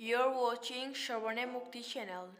You're watching Shravane Mukti channel.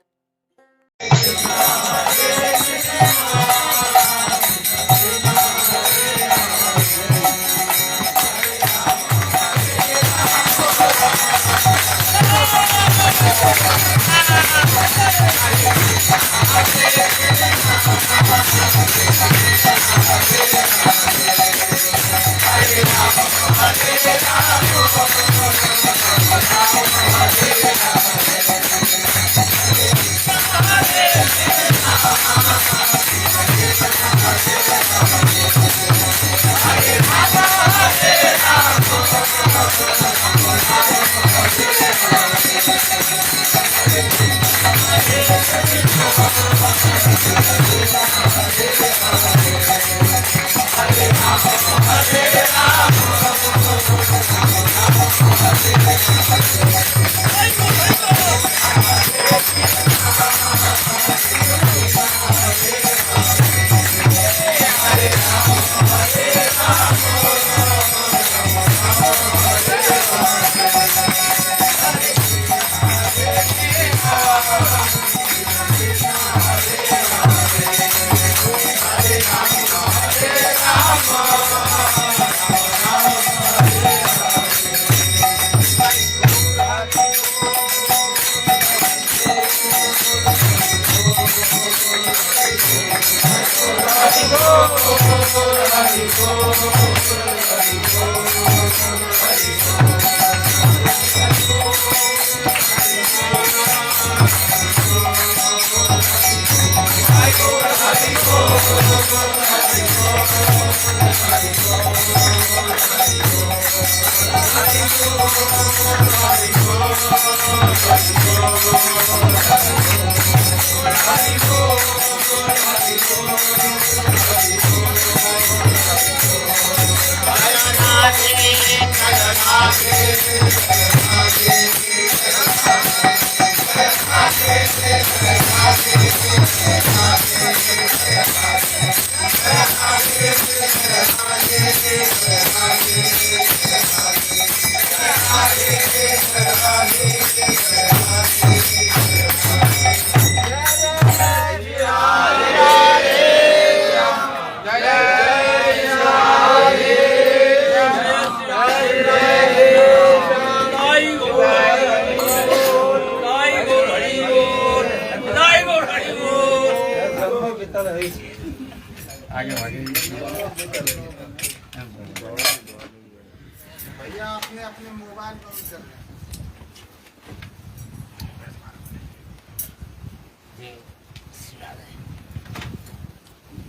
भैया अपने अपने मोबाइल बंद कर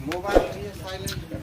मोबाइल साइलेंट कर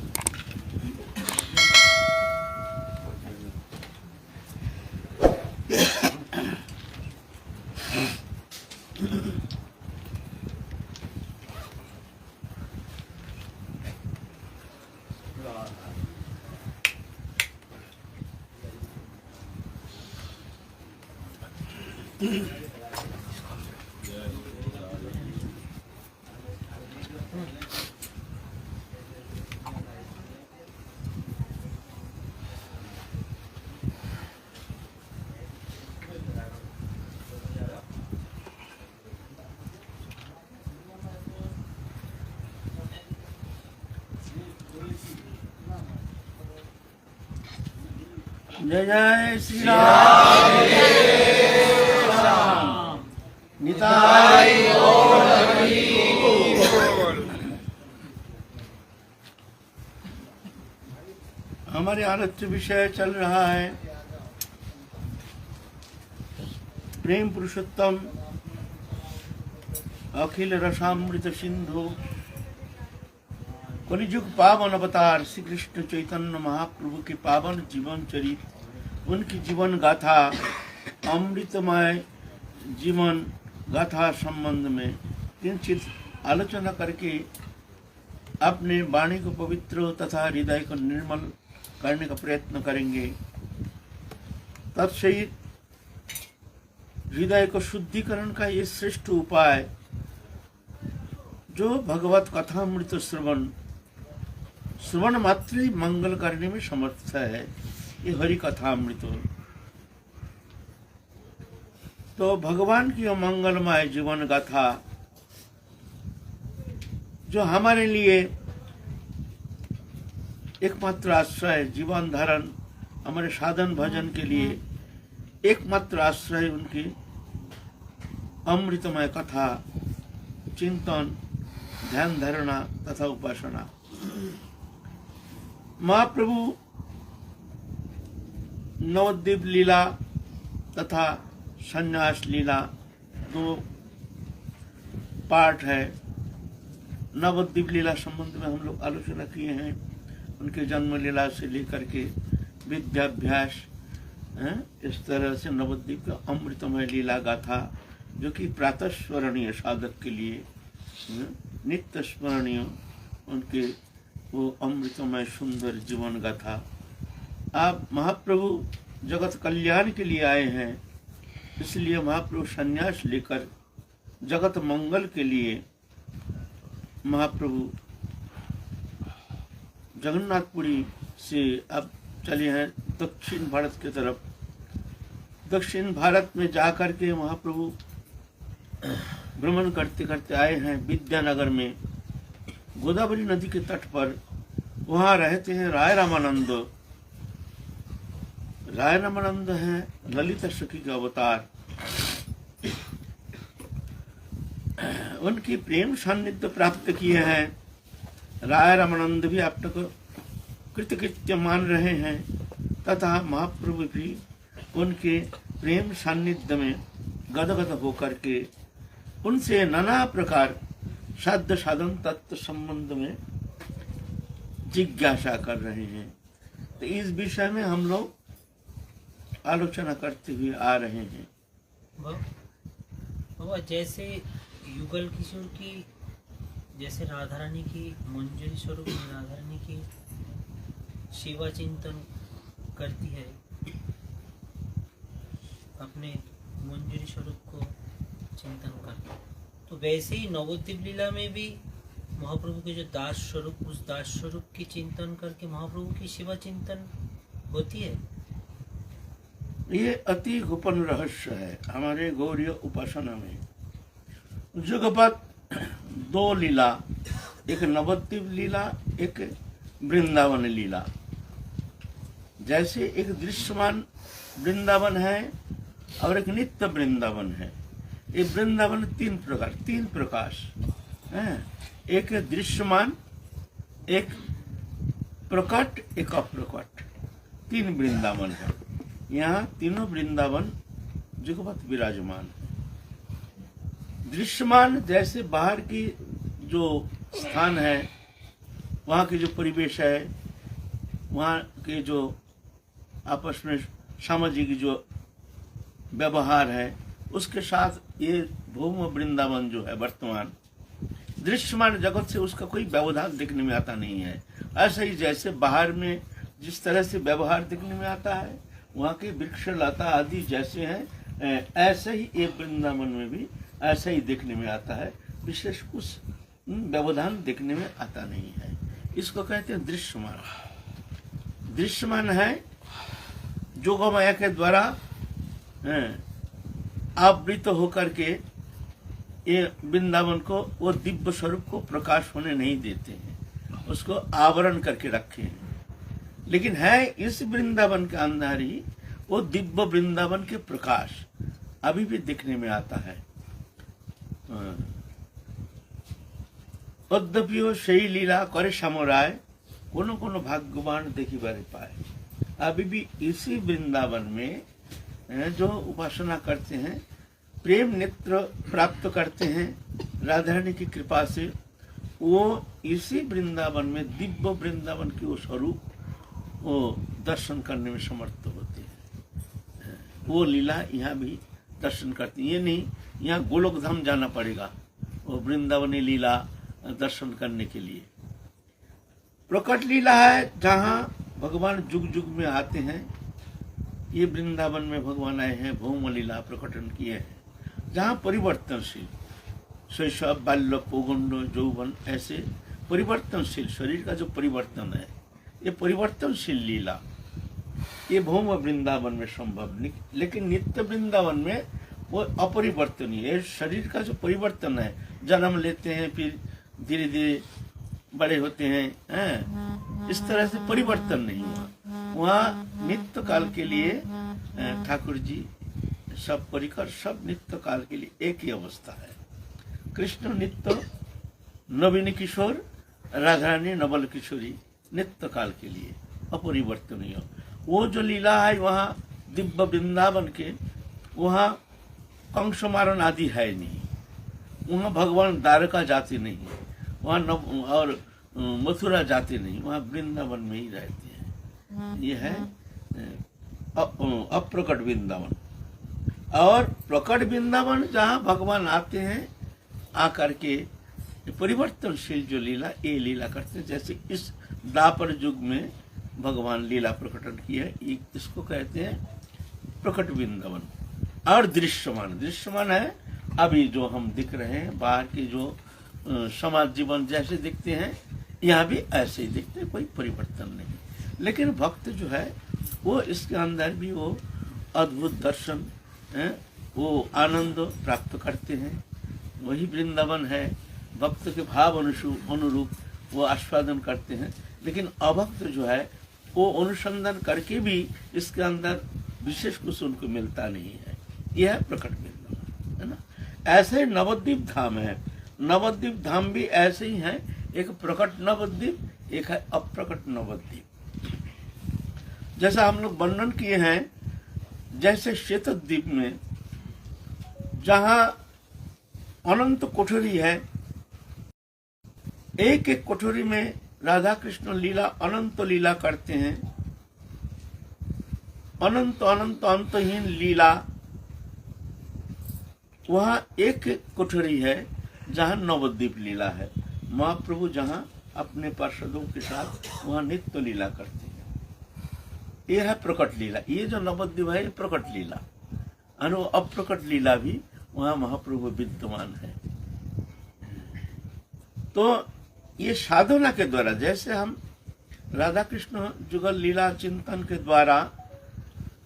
जय जय श्री राम निताई गौर हरि बोल। हमारे आलोच्य विषय चल रहा है प्रेम पुरुषोत्तम अखिल रसामृत सिंधु कलिजुग पावन अवतार श्री कृष्ण चैतन्य महाप्रभु के पावन जीवन चरित, उनकी जीवन गाथा, अमृतमय जीवन गाथा संबंध में किंचित आलोचना करके अपने वाणी को पवित्र तथा हृदय को निर्मल करने का प्रयत्न करेंगे। तत्सहित हृदय को शुद्धिकरण का ये श्रेष्ठ उपाय जो भगवत कथामृत श्रवण मात्र ही मंगल करने में समर्थ है, ये हरि कथामृत। तो भगवान की मंगलमय जीवन गाथा जो हमारे लिए एकमात्र आश्रय, जीवन धारण, हमारे साधन भजन के लिए एकमात्र आश्रय उनकी अमृतमय कथा, चिंतन, ध्यान धारणा तथा उपासना। महाप्रभु नवद्वीप लीला तथा संन्यास लीला दो पार्ट है। नवद्वीप लीला संबंध में हम लोग आलोचना किए हैं, उनके जन्म लीला से लेकर के विद्याभ्यास, इस तरह से नवद्वीप का अमृतमय लीला गाथा जो कि प्रातः स्मरणीय साधक के लिए नित्य स्मरणीय उनके वो अमृतमय सुंदर जीवन गाथा। आप महाप्रभु जगत कल्याण के लिए आए हैं, इसलिए महाप्रभु संन्यास लेकर जगत मंगल के लिए महाप्रभु जगन्नाथपुरी से अब चले हैं दक्षिण भारत की तरफ। दक्षिण भारत में जाकर के महाप्रभु भ्रमण करते करते आए हैं विद्यानगर में, गोदावरी नदी के तट पर। वहाँ रहते हैं राय रामानंद। राय रामानंद हैं ललिता सखी के अवतार। उनकी प्रेम सान्निध्य प्राप्त किए हैं। राय रामानंद भी अपने को कृतकृत्य मान रहे हैं तथा महाप्रभु भी उनके प्रेम सान्निध्य में गदगद होकर के उनसे नाना प्रकार साध्य साधन तत्व संबंध में जिज्ञासा कर रहे हैं। तो इस विषय में हम लोग आलोचना करते हुए आ रहे हैं। बाबा, जैसे युगल किशोर की, जैसे राधा रानी की मंजरी स्वरूप राधा रानी की सेवा चिंतन करती है, अपने मंजरी स्वरूप को चिंतन करती है, तो वैसे ही नवद्वीप लीला में भी महाप्रभु के जो दास स्वरूप, उस दास स्वरूप की चिंतन करके महाप्रभु की सेवा चिंतन होती है। ये अति गोपन रहस्य है हमारे गौरीय उपासना में। जुगपत दो लीला, एक नवद्वीप लीला, एक वृंदावन लीला। जैसे एक दृश्यमान वृंदावन है और एक नित्य वृंदावन है। ये वृंदावन तीन प्रकाश है, एक दृश्यमान, एक प्रकट, एक अप्रकट, तीन वृंदावन है। यहाँ तीनों वृंदावन जुगपत विराजमान है। दृश्यमान जैसे बाहर की जो स्थान है, वहाँ की जो परिवेश है, वहाँ के जो आपस में सामाजिक जो व्यवहार है, उसके साथ ये भूम वृंदावन जो है वर्तमान दृश्यमान जगत से उसका कोई व्यवधान देखने में आता नहीं है। ऐसे ही जैसे बाहर में जिस तरह से व्यवहार देखने में आता है, वहाँ के वृक्ष लता आदि जैसे हैं, ऐसे ही ये वृंदावन में भी ऐसा ही देखने में आता है। विशेष कुछ व्यवधान देखने में आता नहीं है। इसको कहते हैं दृश्यमान। दृश्यमान है जोगमाया के द्वारा आवृत होकर के ये वृंदावन को, वो दिव्य स्वरूप को प्रकाश होने नहीं देते हैं, उसको आवरण करके रखे हैं। लेकिन है इस वृंदावन के अंदर ही वो दिव्य वृंदावन के प्रकाश अभी भी दिखने में आता है। यद्यपि सही लीला करे समराय, कोनो कोनो भाग्यवान देखी बारे पाए। अभी भी इसी वृंदावन में जो उपासना करते हैं, प्रेम नेत्र प्राप्त करते हैं राधा रानी की कृपा से, वो इसी वृंदावन में दिव्य वृंदावन की वो स्वरूप वो दर्शन करने में समर्थ होते हैं। वो लीला यहाँ भी दर्शन करती है। ये नहीं यहाँ गोलोक धाम जाना पड़ेगा वो वृंदावनी लीला दर्शन करने के लिए। प्रकट लीला है जहाँ भगवान जुग जुग में आते हैं। ये वृंदावन में भगवान आए हैं, भौम लीला प्रकटन किए हैं, जहाँ परिवर्तनशील शैशव, बाल्य, पौगंड, यौवन, ऐसे परिवर्तनशील शरीर का जो परिवर्तन है, ये परिवर्तनशील लीला ये भौम वृंदावन में संभव नहीं। लेकिन नित्य वृंदावन में वो अपरिवर्तनीय है। शरीर का जो परिवर्तन है, जन्म लेते हैं फिर धीरे धीरे बड़े होते हैं, इस तरह से परिवर्तन नहीं हुआ। वहाँ नित्य काल के लिए ठाकुर जी सब परिकर, सब नित्य काल के लिए एक ही अवस्था है। कृष्ण नित्य नवीन किशोर, राधा रानी नवल किशोरी, नित्य काल के लिए अपरिवर्तनीय। वो जो लीला है वहाँ दिव्य वृंदावन के, वहाँ कंस मारण आदि है नहीं। वहाँ भगवान द्वारका जाते नहीं, वहाँ और मथुरा जाते नहीं, वहाँ वृंदावन में ही रहते हैं। ये है अप्रकट वृंदावन। और प्रकट वृंदावन जहाँ भगवान आते हैं, आकर के परिवर्तनशील जो लीला, ये लीला करते हैं। जैसे इस द्वापर युग में भगवान लीला प्रकटन किया है, इसको कहते हैं प्रकट वृंदावन। और दृश्यमान, दृश्यमान है अभी जो हम दिख रहे हैं, बाहर के जो समाज जीवन जैसे दिखते हैं, यहाँ भी ऐसे ही दिखते हैं, कोई परिवर्तन नहीं। लेकिन भक्त जो है वो इसके अंदर भी वो अद्भुत दर्शन है, वो आनंद प्राप्त करते हैं। वही वृंदावन है, भक्त के भाव अनुरूप वो आस्वादन करते हैं। लेकिन अभक्त जो है वो अनुसंधान करके भी इसके अंदर विशेष कुछ उनको मिलता नहीं है। यह है प्रकट वृंदावन, है ना। ऐसे नवद्वीप धाम है, नवद्वीप धाम भी ऐसे ही है, एक प्रकट नवद्वीप, एक है अप्रकट नवद्वीप। जैसा हम लोग वर्णन किए हैं, जैसे श्वेतद्वीप में जहां अनंत कोठरी है, एक एक कोठरी में राधा कृष्ण लीला अनंत लीला करते हैं, अनंत अनंत अंतहीन लीला। वहां एक एक कोठरी है जहां नवद्वीप लीला है। महाप्रभु जहां अपने पार्षदों के साथ वहां नित्य लीला करते हैं। यह है प्रकट लीला। ये जो नवद्वीप है, ये प्रकट लीला। और अप्रकट लीला भी वहां महाप्रभु विद्यमान है। तो ये साधना के द्वारा, जैसे हम राधा कृष्ण जुगल लीला चिंतन के द्वारा,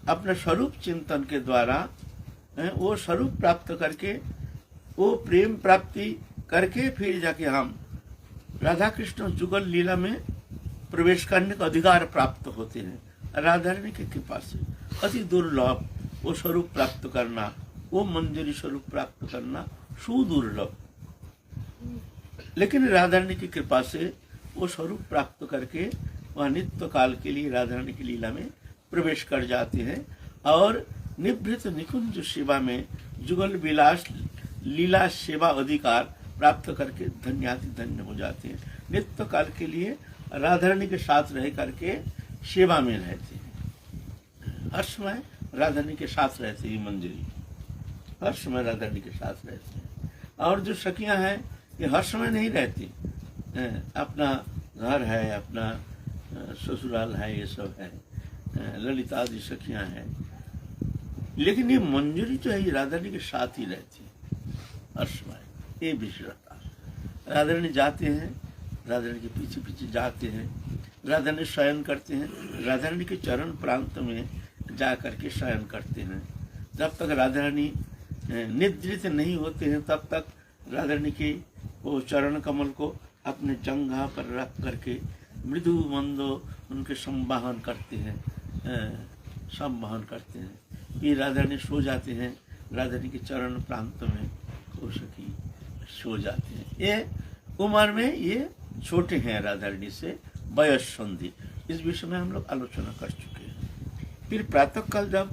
अपने स्वरूप चिंतन के द्वारा वो स्वरूप प्राप्त करके, वो प्रेम प्राप्ति करके फिर जाके हम राधा कृष्ण जुगल लीला में प्रवेश करने का अधिकार प्राप्त होते हैं। राधा रानी की कृपा से अति दुर्लभ वो स्वरूप प्राप्त करना, वो मंजरी स्वरूप प्राप्त करना सुदुर्लभ। लेकिन राधा रानी की कृपा से वो स्वरूप प्राप्त करके वह नित्य काल के लिए राधा रानी की लीला में प्रवेश कर जाते हैं और निभृत निकुंज सेवा में जुगल विलास लीला सेवा अधिकार प्राप्त करके धन्याति धन्य हो जाते हैं। नित्य काल के लिए राधा रानी के साथ रह करके सेवा में रहते हैं। हर समय राधा रानी के साथ रहते हैं, मंजरी हर समय राधा रानी के साथ रहते हैं। और जो सखियां हैं ये हर समय नहीं रहती, अपना घर है, अपना ससुराल है, ये सब है, ललिता आदि सखियां हैं। लेकिन ये मंजरी जो है ये राधा रानी के साथ ही रहती है हर समय। ये विशेषता, राधा रानी जाते हैं, राधा रानी के पीछे पीछे जाते हैं, राधा रानी शयन करते हैं, राधा रानी के चरण प्रांत में जा करके शयन करते हैं। जब तक राधा रानी निद्रित नहीं होते हैं तब तक राधा रानी के वो चरण कमल को अपने जंघा पर रख करके मृदु मंदो उनके संवाहन करते हैं, संवाहन करते हैं। ये राधा रानी सो जाते हैं, राधा रानी के चरण प्रांत में वो सखी सो जाते हैं। ये उम्र में ये छोटे हैं राधा रानी से, वयस संधि। इस विषय में हम लोग आलोचना कर चुके हैं। फिर प्रातः काल जब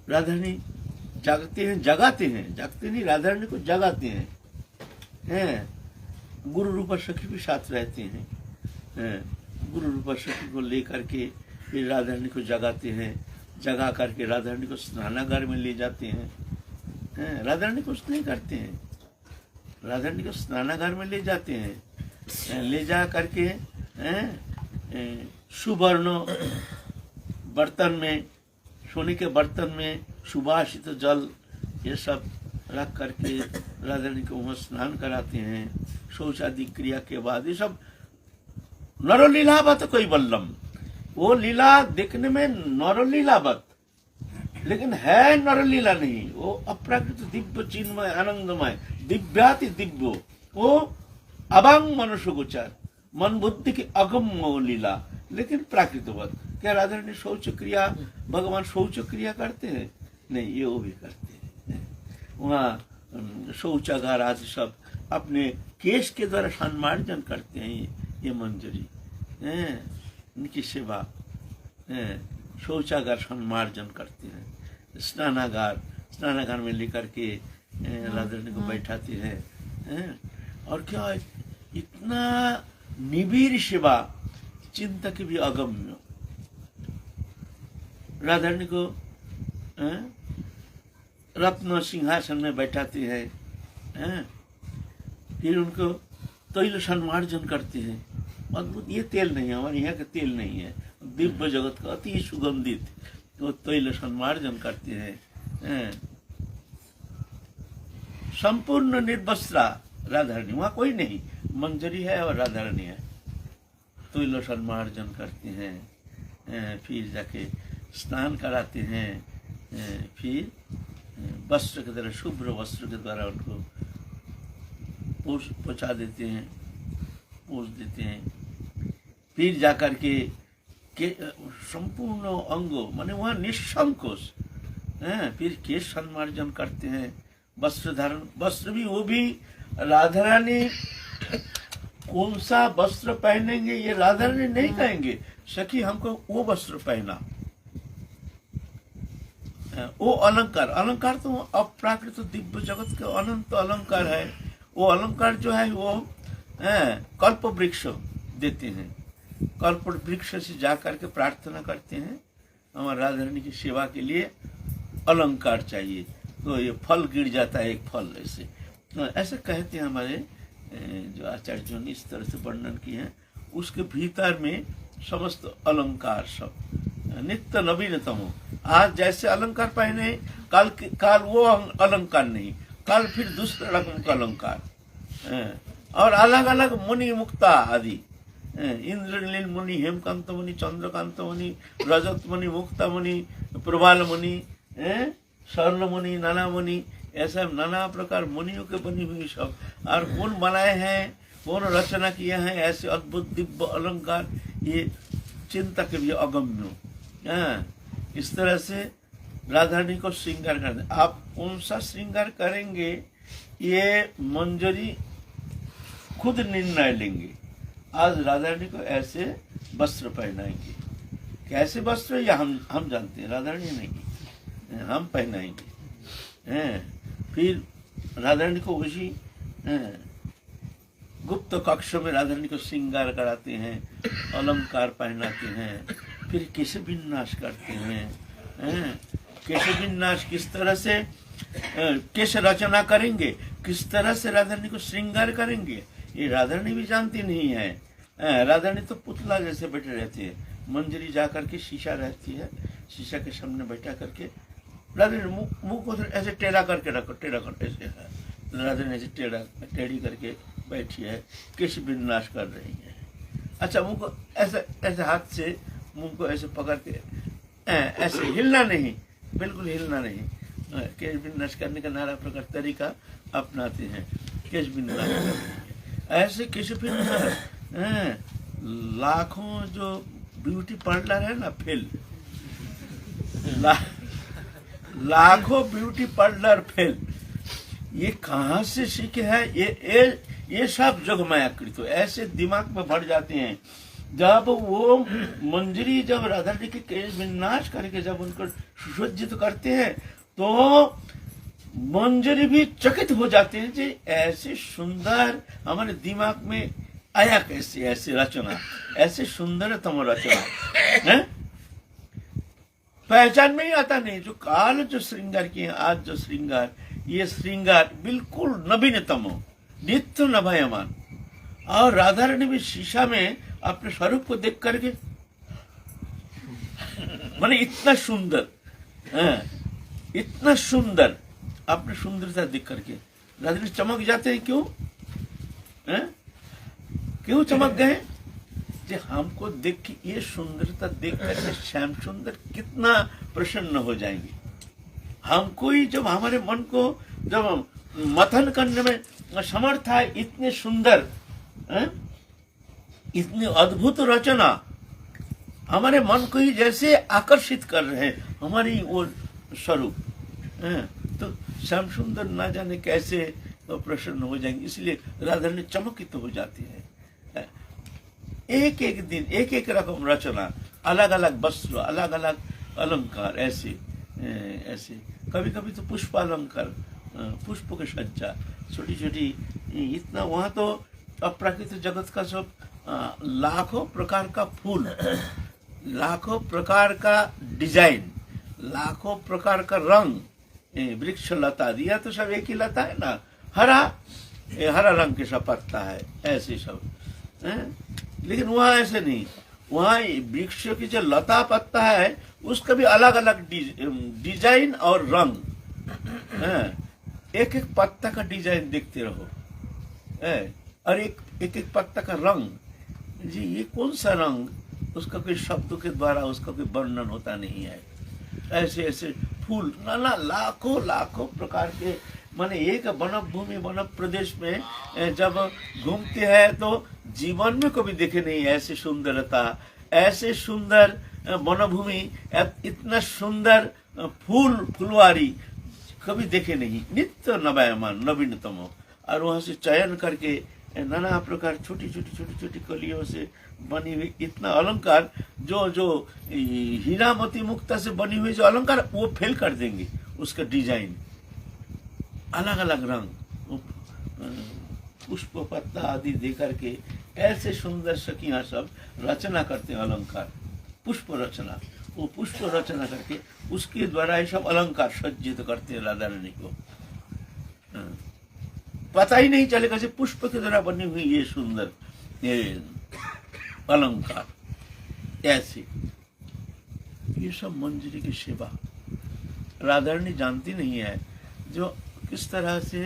राधा रानी जागते हैं, जगाते हैं, जागते नहीं, राधा रानी को जगाते हैं। गुरु रूपा सखी भी साथ रहते हैं। गुरु रूपा सखी को लेकर के फिर राधा रानी को जगाते हैं, जगा करके राधा रानी को स्नानागार में ले जाते हैं। राधा रानी को कुछ नहीं करते हैं, राधा रानी को स्नानागार में ले जाते हैं। ले जा करके सुवर्ण बर्तन में, सोने के बर्तन में सुभाषित जल ये सब रख करके राधा रानी को वहाँ स्नान कराते हैं। शौच आदि क्रिया के बाद ये सब नरलीलावत कोई बल्लम, वो लीला देखने में नरलीलावत लेकिन है नरलीला नहीं, वो अप्राकृत दिव्य चिन्मय आनंदमय दिव्याति दिव्यो, वो अभंग मनुष्य गोचर मन बुद्धि की अगम्य लीला, लेकिन प्राकृतवत। क्या राधा रानी शौच क्रिया, भगवान शौच क्रिया करते हैं? नहीं, ये वो भी करते हैं। वहाँ शौचागार आदि सब अपने केश के द्वारा सम्मार्जन करते हैं। ये मंजरी इनकी सेवा, शौचागार सम्मार्जन करते हैं। स्नानागार में लेकर के राधा रानी को बैठाते हैं। और क्या इतना निबिड़ सेवा, चिंता की भी अगम्य। राधा रानी को रत्न सिंहासन में बैठाते हैं, फिर उनको तैल सम्मार्जन करते हैं। अद्भुत, ये तेल नहीं है, हमारे यहाँ का तेल नहीं है, दिव्य जगत का अति सुगंधित, तो तैल सम्मार्जन करते हैं। संपूर्ण निर्वस्त्रा राधा रानी, वहाँ कोई नहीं, मंजरी है और राधा रानी है। तैल सम्मार्जन करते हैं, फिर जाके स्नान कराते हैं, फिर वस्त्र के द्वारा, शुभ्र वस्त्र के द्वारा उनको पोछा देते हैं, पोछ देते हैं। फिर जाकर के संपूर्ण अंगों माने वहाँ निसंकोच, फिर केश सम्मार्जन करते हैं। वस्त्र धारण, वस्त्र भी वो भी राधा रानी कौन सा वस्त्र पहनेंगे ये राधा रानी नहीं कहेंगे, सखी हमको वो वस्त्र पहना। वो अलंकार तो अप्राकृत दिव्य जगत के अनंत अलंकार है। वो अलंकार जो है वो कल्प वृक्ष देते हैं, कल्प वृक्ष से जाकर के प्रार्थना करते हैं, हमारे राधा रानी की सेवा के लिए अलंकार चाहिए, तो ये फल गिर जाता है, एक फल ऐसे कहते हैं हमारे जो आचार्यों ने इस तरह से वर्णन किए हैं। उसके भीतर में समस्त अलंकार सब नित्य नवीनतम हो। आज जैसे अलंकार पहने, काल वो अलंकार नहीं, कल फिर दूसरे रकम का अलंकार, और अलग अलग मुनि मुक्ता आदि, इंद्रनील मुनि, हेमकांत मुनि, चंद्रकांत मुनि, रजत मुनि, मुक्ता मुनि, प्रबाल मुनि, स्वर्ण मुनि, नाना मुनि, ऐसा नाना प्रकार मुनियों के बनी हुई सब। और कौन बनाए हैं, कौन रचना किए हैं ऐसे अद्भुत दिव्य अलंकार, ये चिंता के भी अगम्य। इस तरह से राधा रानी को श्रृंगार करते। आप कौन सा श्रृंगार करेंगे ये मंजरी खुद निर्णय लेंगे। आज राधा रानी को ऐसे वस्त्र पहनाएंगे, कैसे वस्त्र या हम जानते हैं, राधा रानी नहीं, हम पहनाएंगे। फिर राधा रानी को उसी गुप्त कक्ष में राधा रानी को श्रृंगार कराते हैं, अलंकार पहनाते हैं, फिर केश विन्यास करते हैं। केश विन्यास किस तरह से केश रचना करेंगे, किस तरह से राधा रानी को श्रृंगार करेंगे, ये राधा रानी भी जानती नहीं है। राधा रानी तो पुतला जैसे बैठे रहती है। मंजरी जा करके शीशा रहती है, शीशा के सामने बैठा करके राधा रानी मुंह को ऐसे टेढ़ा करके रखो, टेढ़ा करके ऐसे है, राधा रानी ऐसे टेढ़ी करके बैठी है, केश विन्यास कर रही है। अच्छा, मुंह को ऐसे ऐसे हाथ से मुंह को ऐसे पकड़ के ऐसे हिलना नहीं, बिल्कुल हिलना नहीं। केश विन्यास करने का नाना प्रकार तरीका अपनाते हैं, केश विन्यास करने के। ऐसे केश विन्यास लाखों जो ब्यूटी पार्लर है ना, फेल, लाखों ब्यूटी पार्लर फेल। ये कहाँ से सीखे हैं? ये सब जग मायाकृत हो, ऐसे दिमाग में भर जाते हैं। जब वो मंजरी जब राधा जी के केश विन्यास करके जब उनको सुसज्जित करते हैं तो मंजरी भी चकित हो जाते हैं जी, ऐसे सुंदर हमारे दिमाग में आया कैसे, ऐसे रचना, ऐसे सुंदरतम रचना है, पहचान में ही आता नहीं। जो काल जो श्रृंगार किए, आज जो श्रृंगार, ये श्रृंगार बिल्कुल नवीनतम हो, नित्य नभायमान। और राधा रानी भी शीशा में अपने स्वरूप को देख करके माने इतना सुंदर, इतना सुंदर, अपनी सुंदरता देख करके राधा रानी चमक जाते हैं। क्यों क्यों चमक गए? हमको देख के, ये सुंदरता देख करके श्याम सुंदर कितना प्रसन्न हो जाएंगे। हमको ही जब हमारे मन को जब मथन करने में समर्थ है, इतने सुंदर इतनी अद्भुत रचना हमारे मन को ही जैसे आकर्षित कर रहे हैं, हमारी वो स्वरूप तो श्याम सुंदर ना जाने कैसे प्रसन्न हो जाएंगे। इसलिए राधा रानी चमकित हो जाती है। एक एक दिन एक एक रकम रचना, अलग अलग वस्त्र, अलग अलग अलंकार, ऐसे ऐसे कभी कभी तो पुष्प अलंकार, पुष्प की सज्जा, छोटी छोटी, इतना वहां तो अप्राकृत जगत का सब लाखों प्रकार का फूल, लाखों प्रकार का डिजाइन, लाखों प्रकार का रंग, वृक्ष लता दिया तो सब एक ही लता है ना, हरा हरा रंग के सब पत्ता है, ऐसे सब लेकिन वहाँ ऐसे नहीं, वहाँ वृक्ष की जो लता पत्ता है उसका भी अलग अलग डिजाइन और रंग, एक एक पत्ता का डिजाइन देखते रहो और एक एक पत्ता का रंग, जी ये कौन सा रंग, उसका कोई शब्दों के द्वारा उसका कोई वर्णन होता नहीं है। ऐसे ऐसे फूल नाना लाखों लाखों प्रकार के, माने एक वन भूमि वन प्रदेश में जब घूमते हैं तो जीवन में कभी देखे नहीं ऐसे सुंदरता, ऐसे सुंदर वनभूमि, इतना सुंदर फूल फुलवारी कभी देखे नहीं, नित्य नवायमान नवीनतम। और वहां से चयन करके नाना प्रकार छोटी छोटी छोटी छोटी कलियों से बनी हुई इतना अलंकार, जो जो हीरा मोती मुक्ता से बनी हुई जो अलंकार वो फेल कर देंगे, उसका डिजाइन अलग अलग रंग, पुष्प पत्ता आदि देकर के ऐसे सुंदर सखियां सब रचना करते हैं अलंकार, पुष्प रचना, वो पुष्प रचना करके उसके द्वारा ये सब अलंकार सज्जित करते हैं राधा रानी को। पता ही नहीं चलेगा से पुष्प के द्वारा बनी हुई ये सुंदर ये अलंकार। ऐसे ये सब मंजरी की सेवा राधा रानी जानती नहीं है, जो किस तरह से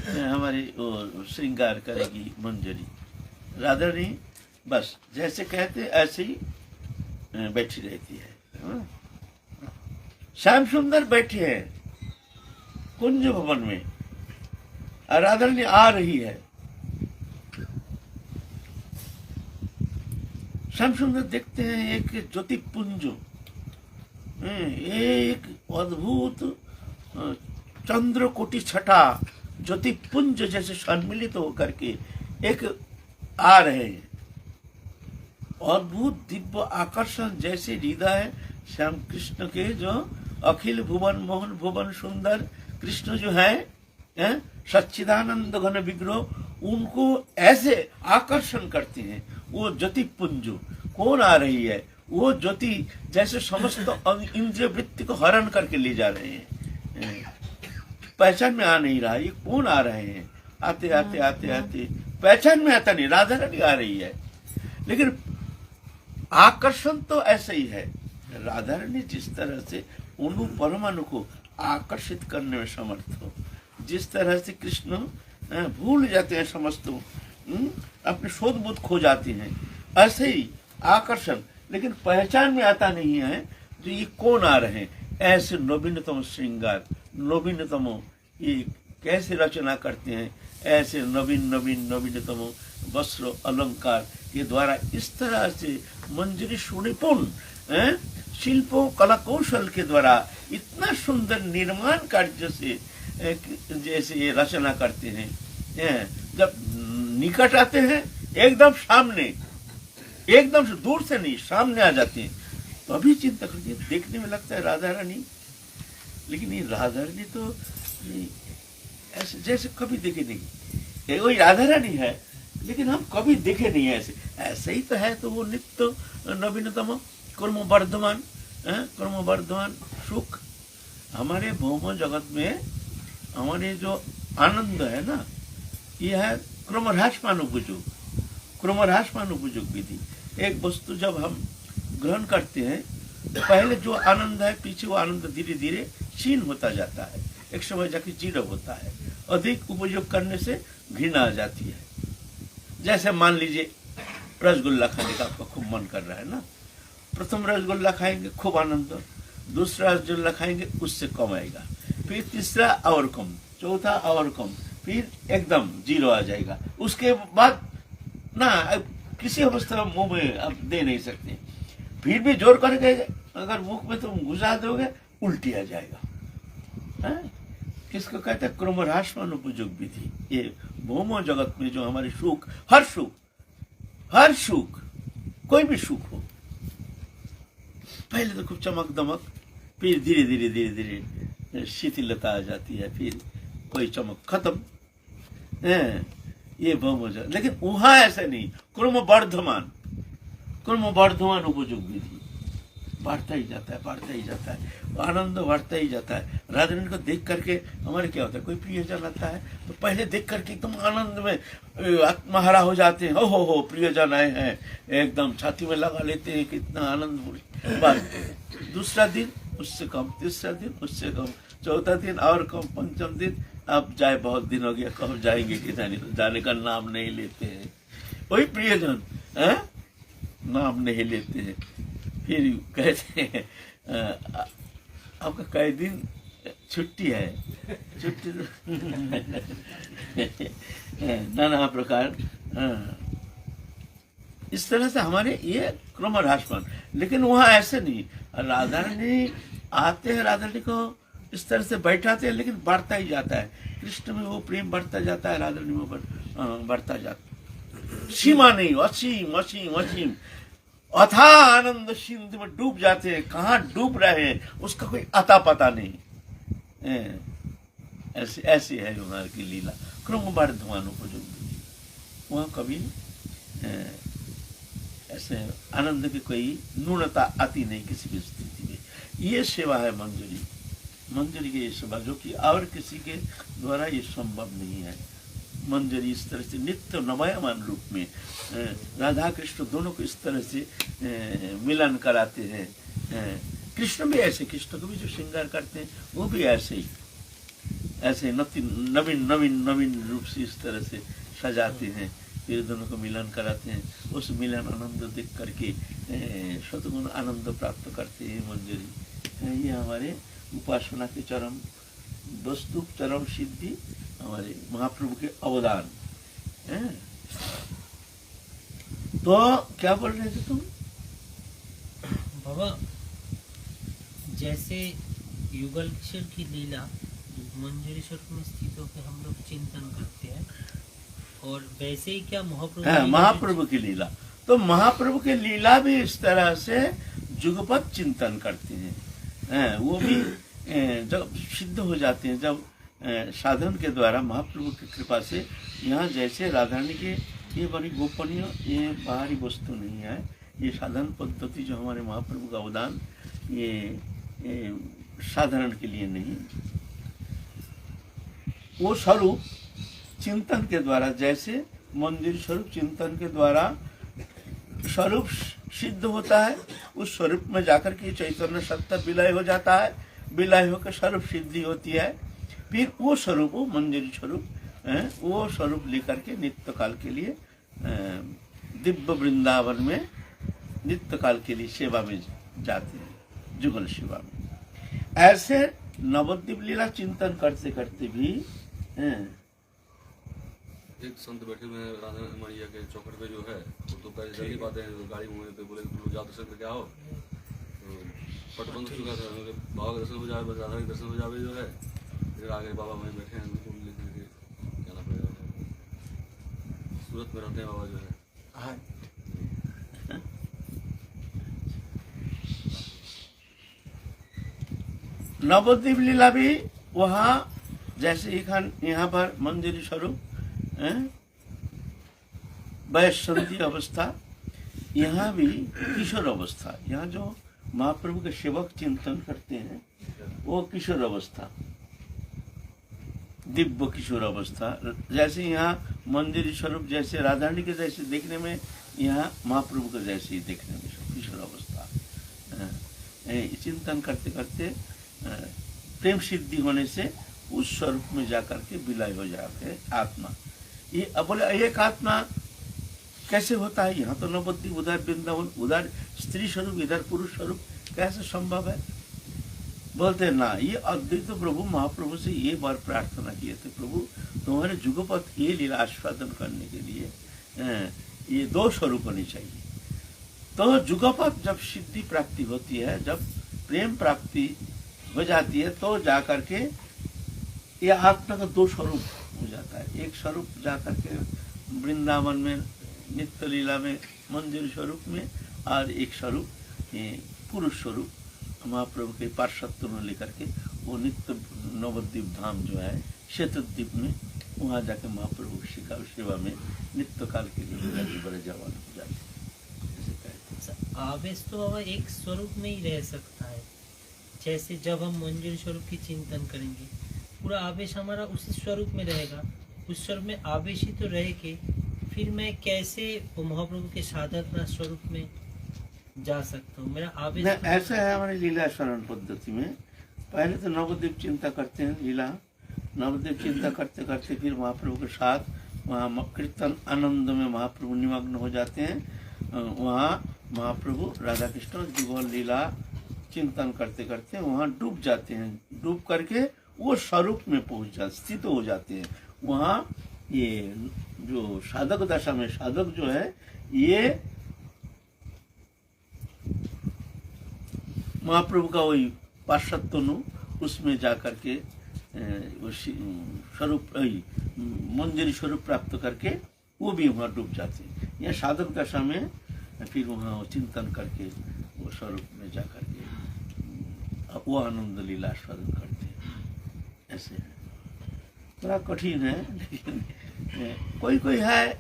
हमारी श्रृंगार करेगी मंजरी। राधा रानी बस जैसे कहते ऐसे ही बैठी रहती है। श्याम सुंदर बैठे हैं कुंज भवन में, राधा रानी आ रही है। श्याम सुंदर देखते हैं एक ज्योतिपुंज, एक अद्भुत चंद्र कोटि छटा ज्योतिपुंज जैसे सम्मिलित होकर के एक आ रहे हैं। अद्भुत दिव्य आकर्षण जैसे हृदय श्याम कृष्ण के, जो अखिल भुवन मोहन भुवन सुंदर कृष्ण जो है सच्चिदानंद घन विग्रह, उनको ऐसे आकर्षण करते हैं। वो ज्योतिपुंज कौन आ रही है, वो ज्योति जैसे समस्त इंद्रिय वृत्ति को हरण करके ले जा रहे हैं। पहचान में आ नहीं रहा ये कौन आ रहे हैं, आते आते आते आते पहचान में आता नहीं, राधा रानी आ रही है। लेकिन आकर्षण तो ऐसा ही है, राधा रानी जिस तरह से उन परमाणु को आकर्षित करने में समर्थ हो, जिस तरह से कृष्ण भूल जाते हैं समस्त, अपने शोध बुद्ध खो जाते हैं, ऐसे ही आकर्षण, लेकिन पहचान में आता नहीं है जो ये कौन आ रहे हैं। ऐसे नवीनतम श्रृंगार, नवीनतम ये कैसे रचना करते हैं, ऐसे नवीन नवीन नवीनतम वस्त्र अलंकार के द्वारा इस तरह से मंजरी सुनिपुण शिल्पों कला कौशल के द्वारा इतना सुंदर निर्माण कार्य से जैसे ये रचना करते हैं। जब निकट आते हैं एकदम सामने, एकदम से दूर से नहीं सामने आ जाते हैं, तो अभी चिंता करती है, देखने में लगता है राधा रानी, लेकिन ये राधा रानी तो ऐसे जैसे कभी देखे नहीं, वही राधा रानी है लेकिन हम कभी देखे नहीं ऐसे, ऐसे ही तो है। तो वो नित्य नवीनतम कर्म वर्धमान सुख, हमारे भौम जगत में हमारे जो आनंद है ना, यह है क्रमह्रासमानुपयोग, क्रमह्रासमानुपयोग विधि। एक वस्तु जब हम ग्रहण करते हैं तो पहले जो आनंद है पीछे वो आनंद धीरे धीरे क्षीण होता जाता है, एक समय जाके जीरो होता है, अधिक उपयोग करने से घृणा आ जाती है। जैसे मान लीजिए रसगुल्ला खाने का आपका खूब मन कर रहा है ना, प्रथम रसगुल्ला खाएंगे खूब आनंद, दूसरा रसगुल्ला खाएंगे उससे कम आएगा, फिर तीसरा और कम, चौथा और कम, फिर एकदम 0 आ जाएगा। उसके बाद ना अब किसी अवस्था में मुंह में आप दे नहीं सकते, फिर भी जोर करके अगर मुख में तुम घुसा दोगे उल्टी आ जाएगा। है? किसको कहते हैं क्रमराशमान उपयोग विधि। ये भौमो जगत में जो हमारे सुख, हर सुख कोई भी सुख हो, पहले तो खूब चमक दमक, फिर धीरे धीरे धीरे धीरे शिथिलता आ जाती है, फिर कोई चमक खत्म। ये भौमो जगत, लेकिन वहां ऐसा नहीं, क्रम वर्धमान उपयोग विधि, बढ़ता ही जाता है, बढ़ता ही जाता है, आनंद बढ़ता ही जाता है। राधा रानी को देख करके हमारे क्या होता है, कोई प्रियजन आता है तो पहले देख करके एकदम आनंद में आत्महरा हो जाते हैं, हो प्रियजन आए हैं, एकदम छाती में लगा लेते हैं, कितना आनंद। बस दूसरा दिन उससे कम, तीसरा दिन उससे कम, चौथा दिन और कम, पंचम दिन अब जाए बहुत दिन हो गया, कब जाएंगे कि जाने का नाम नहीं लेते हैं। वही प्रियजन नाम नहीं लेते हैं, फिर कहते हैं आपका कई दिन छुट्टी है, छुट्टी नाना प्रकार। इस तरह से हमारे ये क्रम राशमान, लेकिन वहाँ ऐसे नहीं। राधा रानी आते हैं, राधा रानी को इस तरह से बैठाते हैं, लेकिन बढ़ता ही जाता है। कृष्ण में वो प्रेम बढ़ता जाता है, राधा रानी में बढ़ता जाता है, सीमा नहीं, असीम असीम असीम अथा आनंद सिंधु में डूब जाते हैं। कहाँ डूब रहे हैं उसका कोई अता पता नहीं। ऐसे ऐसे है उन्हार की लीला, क्रम वर्धमान उपयोग। वहाँ कभी ऐसे आनंद की कोई न्यूनता आती नहीं किसी भी स्थिति में। ये सेवा है मंजरी की ये सेवा, जो कि और किसी के द्वारा ये संभव नहीं है। मंजरी इस तरह से नित्य नमयमान रूप में राधा कृष्ण दोनों को इस तरह से मिलन कराते हैं। कृष्ण भी ऐसे, कृष्ण को भी जो श्रृंगार करते हैं वो भी ऐसे ही, ऐसे नवीन नवीन नवीन रूप से इस तरह से सजाते हैं, फिर दोनों को मिलन कराते हैं। उस मिलन आनंद देख करके सतगुण आनंद प्राप्त करते हैं मंजरी। ये हमारे उपासना के चरम वस्तु, चरम सिद्धि हमारे महाप्रभु के अवदान है। तो क्या बोल रहे थे तुम बाबा? जैसे युगल किशोर की लीला मंजरी स्वरूप में स्थित होकर हम लोग चिंतन करते हैं, और वैसे ही क्या महाप्रभु की लीला, तो महाप्रभु की लीला भी इस तरह से जुगपत चिंतन करते हैं। वो भी जब सिद्ध हो जाते हैं, जब साधन के द्वारा महाप्रभु की कृपा से, यहाँ जैसे राधा रानी के ये बड़ी गोपनीय, ये बाहरी वस्तु नहीं है, ये साधन पद्धति जो हमारे महाप्रभु का अवदान, ये साधारण के लिए नहीं, वो स्वरूप चिंतन के द्वारा, जैसे मंदिर स्वरूप चिंतन के द्वारा स्वरूप सिद्ध होता है, उस स्वरूप में जाकर के चैतन्य सत्ता विलय हो जाता है, विलय होकर स्वरूप सिद्धि होती है। फिर वो स्वरूप, वो मंजरी स्वरूप, वो स्वरूप लेकर के नित्य काल के लिए दिव्य वृंदावन में नित्य काल के लिए सेवा में जाते हैं, जुगल सेवा में। ऐसे नवद्वीप लीला चिंतन करते करते भी एक संत बैठे हुए हैं राधा मैया के चौखट पे जो है, वो तो पहले जल्दी बातें गाड़ी मुँह पे बोले तुम लोग जाओ दर्शन करके आओ, तो पट बंद चुका था, बाबा का दर्शन हो जाए, राधा का दर्शन हो जाए जो है, फिर आगे बाबा वहीं बैठे हैं, उनको लेकर के जाना पड़ेगा। सूरत में रहते हैं बाबा जो है। नवद्वीप लीला भी वहाँ जैसे यहाँ पर मंजरी स्वरूप वैष्णवी अवस्था, यहाँ भी किशोर अवस्था, यहाँ जो महाप्रभु के सेवक चिंतन करते हैं वो किशोर अवस्था, दिव्य किशोर अवस्था। जैसे यहाँ मंजरी स्वरूप जैसे राधा रानी के जैसे देखने में, यहाँ महाप्रभु के जैसे ही देखने में किशोर अवस्था। चिंतन करते करते प्रेम सिद्धि होने से उस स्वरूप में जाकर के विलय हो जाते हैं आत्मा। ये अब बोले एक आत्मा कैसे होता है? यहाँ तो नवद्वीप, उधर वृंदावन, उधर स्त्री स्वरूप, इधर पुरुष स्वरूप, कैसे संभव है? बोलते ना, ये अद्वैत प्रभु महाप्रभु से ये बार प्रार्थना किए थे, प्रभु तुम्हारे जुगपथ ये लीला आस्वादन करने के लिए ये 2 स्वरूप होनी चाहिए। तो जुगपथ जब सिद्धि प्राप्ति होती है, जब प्रेम प्राप्ति हो जाती है, तो जाकर के ये आत्मा का 2 स्वरूप हो जाता है। एक स्वरूप जाकर के वृंदावन में नित्य लीला में मंजूरी स्वरूप में, और एक स्वरूप पुरुष स्वरूप महाप्रभु के पार्षत्व में लेकर के वो नित्य नवद्वीप धाम जो है शतद्वीप में, वहाँ जाके महाप्रभु शिका सेवा में नित्य काल के लिए बड़े जवान हो जाते हैं, जैसे कहते हैं। आवेश तो बाबा एक स्वरूप में ही रह सकता है। जैसे जब हम मंजूरी स्वरूप की चिंतन करेंगे, पूरा आवेश हमारा उसी स्वरूप में रहेगा, उस स्वरूप में आवेश ही तो रहे के फिर मैं कैसे वो महाप्रभु के साधक ना स्वरूप में जा सकता हूँ? मेरा आवेश तो ऐसा है हमारी लीला स्मरण पद्धति में। पहले तो नवद्वीप चिंता करते हैं, लीला नवद्वीप चिंता करते करते फिर महाप्रभु के साथ वहाँ कीर्तन आनंद में महाप्रभु निमग्न हो जाते हैं। वहाँ महाप्रभु राधा कृष्ण जुगल लीला चिंतन करते करते वहाँ डूब जाते हैं। डूब करके वो स्वरूप में पहुँच जाते, स्थित हो जाते हैं। वहाँ ये जो साधक दशा में साधक जो है, ये महाप्रभु का वही पार्षत्व उसमें जाकर के स्वरूप मंजरी स्वरूप प्राप्त करके वो भी वहाँ डूब जाते हैं। या साधक दशा में फिर वहाँ चिंतन करके वो स्वरूप में जाकर के वो आनंद लीला आस्वादन करते हैं। ऐसे है, थोड़ा कठिन है, लेकिन कोई कोई है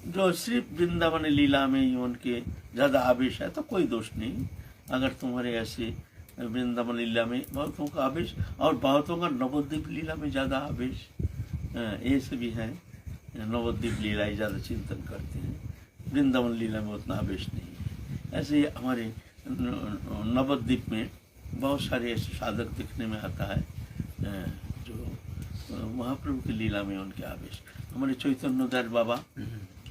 जो सिर्फ वृंदावन लीला में ही उनके ज्यादा आवेश है, तो कोई दोष नहीं। अगर तुम्हारे ऐसे वृंदावन लीला में बहुतों का आवेश और बहुतों का नवद्वीप लीला में ज्यादा आवेश, ऐसे भी है। नवद्वीप लीला ही ज्यादा चिंतन करते हैं, वृंदावन लीला में उतना आवेश नहीं है। ऐसे ही हमारे नवद्वीप में बहुत सारे ऐसे साधक दिखने में आता है जो महाप्रभु की लीला में उनके आवेश। हमारे चैतन्य दास बाबा,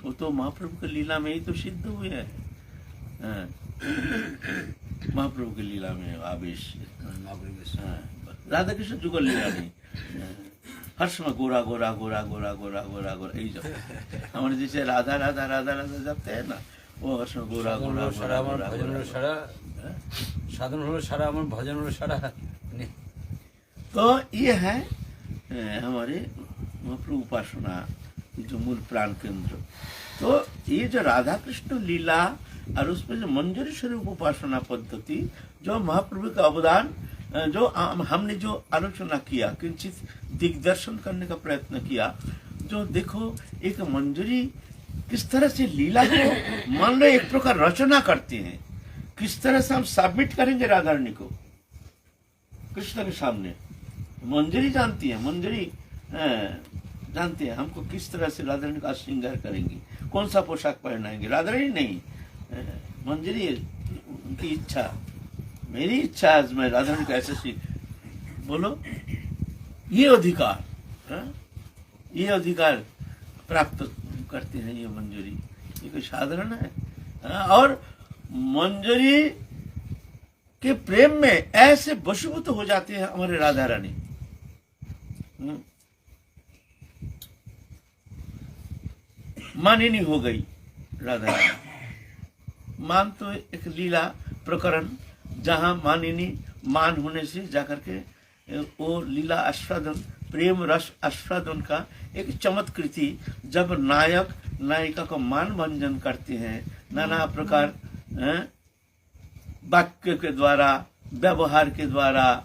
वो तो महाप्रभु की लीला में ही तो सिद्ध हुए हैं। महाप्रभु की लीला में आवेश, राधा कृष्ण जुगल लीला नहीं, हर समय गोरा गोरा गोरा गोरा गोरा गोरा गोरा यही जब हमारे जैसे राधा राधा राधा राधा जपते हैं ना, वो हर समय गोरा गोरा गोरा गोरा साधन हलो सारा আমার भजन हलो सारा। तो ये है हमारे महाप्रभु उपासना जो मूल प्राण केंद्र। तो ये जो राधा कृष्ण लीला और उसमें जो मंजरी स्वरूप उपासना पद्धति, जो महाप्रभु का अवदान, जो हमने जो आलोचना किया, किंचित दिग्दर्शन करने का प्रयत्न किया। जो देखो एक मंजरी किस तरह से लीला को मान लो एक प्रकार रचना करते हैं, किस तरह से हम सबमिट करेंगे राधा रानी को कृष्ण के सामने। मंजरी जानती है, मंजरी जानते हैं हमको किस तरह से राधा रानी का श्रृंगार करेंगी, कौन सा पोशाक पहनाएंगे। राधा रानी नहीं, मंजरी की इच्छा, मेरी इच्छा आज मैं राधा रानी को ऐसे बोलो, ये अधिकार, ये अधिकार प्राप्त करते हैं ये मंजरी। ये कोई साधारण है। और मंजरी के प्रेम में ऐसे वशीभूत हो जाते हैं हमारे राधा रानी। मानिनी हो गई राधा रानी। मान तो एक लीला प्रकरण जहां मानिनी मान होने से जाकर के वो लीला आस्वादन, प्रेम रस आस्वादन का एक चमत्कृति, जब नायक नायिका को मान भंजन करते हैं नाना प्रकार वाक्य के द्वारा, व्यवहार के द्वारा,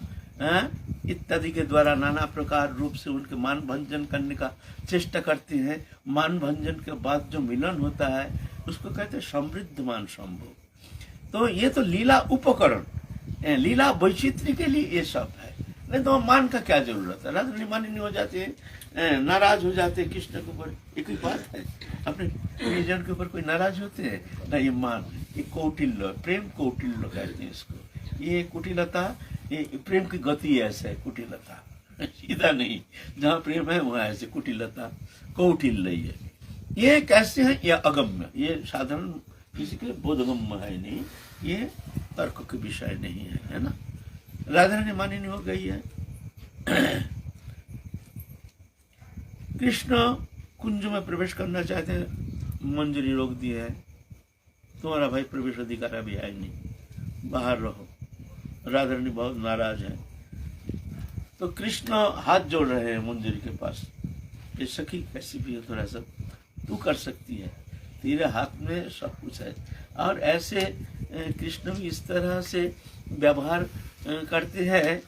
इत्यादि के द्वारा नाना प्रकार रूप से उनके मान भंजन करने का चेष्टा करते हैं। मान भंजन के बाद जो मिलन होता है उसको कहते हैं समृद्ध मान संभोग। तो ये तो लीला उपकरण, लीला वैचित्री के लिए ये सब है। नहीं तो मान का क्या जरूरत है। राधा रानी मानिनी हो जाते हैं, नाराज हो जाते हैं कृष्ण के ऊपर। एक ही बात है, अपने निजन के ऊपर कोई नाराज होते हैं ना। ये मान, ये कौटिल्य, प्रेम कौटिल्य कहते हैं इसको। ये कुटिलता, ये प्रेम की गति ऐसा है, कुटिलता सीधा नहीं, जहाँ प्रेम है वहाँ ऐसे कुटिलता कौटिल्य है। ये कैसे है, ये अगम्य, ये साधारण किसी के बोधगम्य है नहीं, ये तर्क के विषय नहीं है, है ना। राधा रानी मानिनी हो गई है। कृष्ण कुंज में प्रवेश करना चाहते हैं, मंजरी रोक दी है, तुम्हारा भाई प्रवेश अधिकार अभी है नहीं, बाहर रहो। राधा रानी बहुत नाराज है। तो कृष्ण हाथ जोड़ रहे हैं मंजरी के पास, ये सखी कैसी भी हो, थोड़ा सा तू कर सकती है, तेरे हाथ में सब कुछ है। और ऐसे कृष्ण भी इस तरह से व्यवहार करते हैं,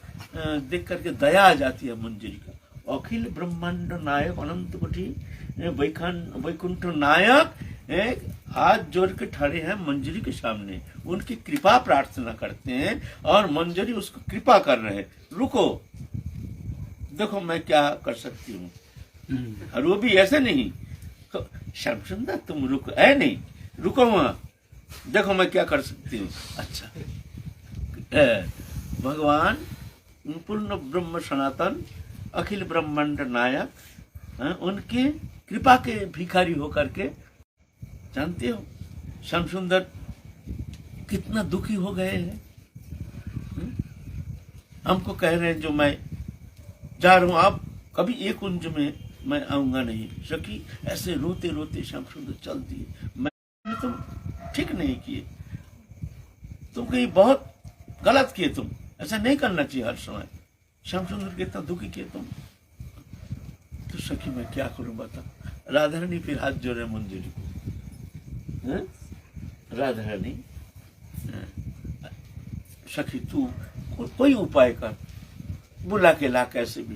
देख करके दया आ जाती है मंजरी का। अखिल ब्रह्मांड नायक अनंत कोटि वैकुंठ नायक हाथ जोड़ के खड़े हैं मंजरी के सामने, उनकी कृपा प्रार्थना करते हैं और मंजरी उसको कृपा कर रहे हैं, रुको देखो मैं क्या कर सकती हूँ। और वो भी ऐसे नहीं, तो श्याम सुंदर तुम रुको, है नहीं रुको वहां, देखो मैं क्या कर सकती हूँ। अच्छा भगवान पूर्ण ब्रह्म सनातन अखिल ब्रह्मांड नायक, उनके कृपा के भिखारी होकर के, जानते हो श्याम सुंदर कितना दुखी हो गए हैं। हमको कह रहे हैं जो मैं जा रहा हूं, आप कभी एक कुंज में मैं आऊंगा नहीं। सखी ऐसे रोते रोते श्याम सुंदर चल दिए। मैं तुम ठीक नहीं किए, तुम कहीं बहुत गलत किए, तुम ऐसा नहीं करना चाहिए हर समय। श्याम सुंदर कितना दुखी किए तुम। तो सखी मैं क्या करूं बता। राधा रानी फिर हाथ जोड़े मंजरी को। राधा रानी सखी तू कोई उपाय कर, बुला के ला कैसे भी।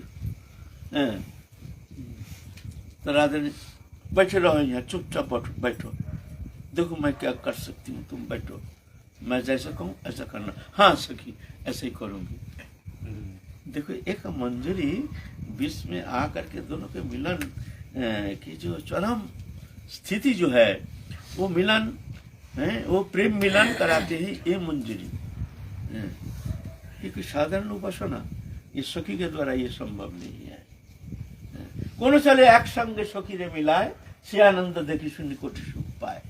तो राधा ने बैठे रहो यहाँ, चुपचाप बैठो, देखो मैं क्या कर सकती हूँ, तुम बैठो, मैं जैसा कहूँ ऐसा करना। हाँ सखी ऐसे ही करूंगी। देखो एक मंजरी बीच में आकर के दोनों के मिलन की जो चरम स्थिति जो है, वो मिलन है, वो प्रेम मिलन कराते हैं ये मंजरी। ये कोई साधारण उपासना, ये सखी के द्वारा ये संभव नहीं है। कोनो चले एक संगे सखी रे मिलाए, से आनंद देखी सुनी कोटि सुख पाए।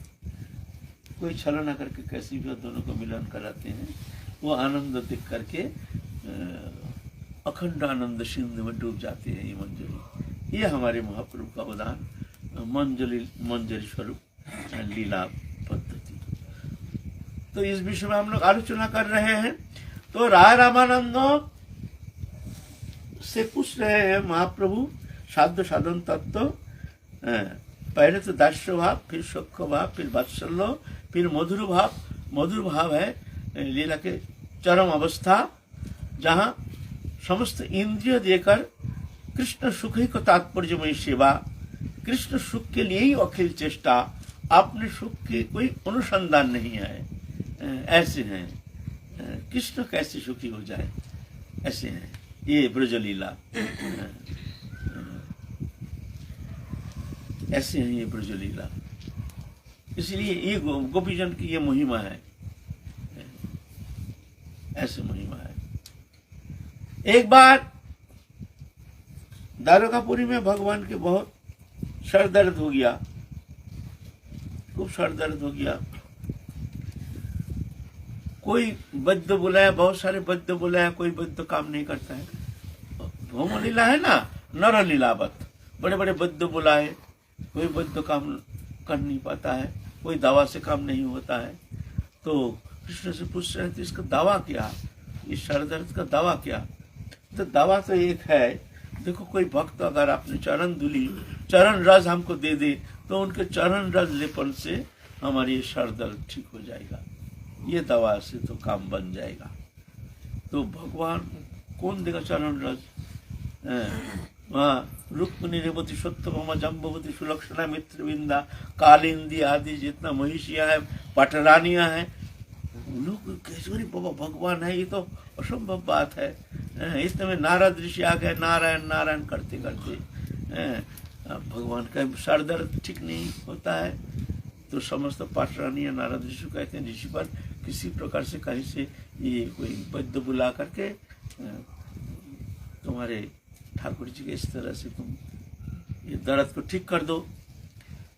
कोई छलना करके कैसी भी दोनों को मिलन कराते हैं, वो आनंद देख करके अखंड आनंद सिंधु में डूब जाते हैं ये मंजरी। ये हमारे महाप्रभु का उदाहरण मंजरी स्वरूप लीला पद्धति। तो इस विषय में हम लोग आलोचना कर रहे हैं। तो राय रामानंद से पूछ रहे हैं महाप्रभु साध्य साधन तत्व। पहले तो दास्य भाव, फिर सख्य भाव, फिर वात्सल्य, फिर मधुर भाव। मधुर भाव है लीला के चरम अवस्था, जहाँ समस्त इंद्रिय देकर कृष्ण सुख ही को तात्पर्यमयी सेवा, कृष्ण सुख के लिए ही अखिल चेष्टा, अपने सुख के कोई अनुसंधान नहीं है। ऐसे हैं कृष्ण, कैसे सुखी हो जाए, ऐसे हैं ये ब्रजलीला। ऐसे हैं ये ब्रजलीला। इसलिए ये गोपीजन की ये महिमा है, ऐसे महिमा है। एक बार द्वारकापुरी में भगवान के बहुत सर दर्द हो गया, खूब सर दर्द हो गया। कोई वैद्य बुलाया, बहुत सारे वैद्य बुलाया, कोई वैद्य काम नहीं करता है। भौम लीला है ना, नर लीलावत, बड़े बड़े वैद्य बुलाए, कोई वैद्य काम कर नहीं पाता है, कोई दवा से काम नहीं होता है। तो कृष्ण से पूछ रहे थे इसका दवा क्या, इस सर दर्द का दवा क्या। तो दवा तो एक है, देखो कोई भक्त अगर अपने चरण धूली, चरण रस हमको दे दे, तो उनके चरण रस लेपन से हमारी ये सर दर्द ठीक हो जाएगा। ये दवा से तो काम बन जाएगा। तो भगवान कौन देगा चरण रस। वहाँ रुक्मिणी रेवती सत्यभामा जम्बवती सुलक्षणा मित्रविंदा कालिंदी आदि जितना महिषियाँ है, पटरानियाँ हैं, लोग कैसे बाबा भगवान है, ये तो असंभव बात है। इतने में नारद ऋषि आ गए, नारायण नारायण करते करते भगवान का सर दर्द ठीक नहीं होता है। तो समस्त पाटरानियाँ नारद ऋषि कहते हैं ऋषि पर किसी प्रकार से कहीं से ये कोई वैद्य बुला करके तुम्हारे ठाकुर जी के इस तरह से तुम ये दर्द को ठीक कर दो।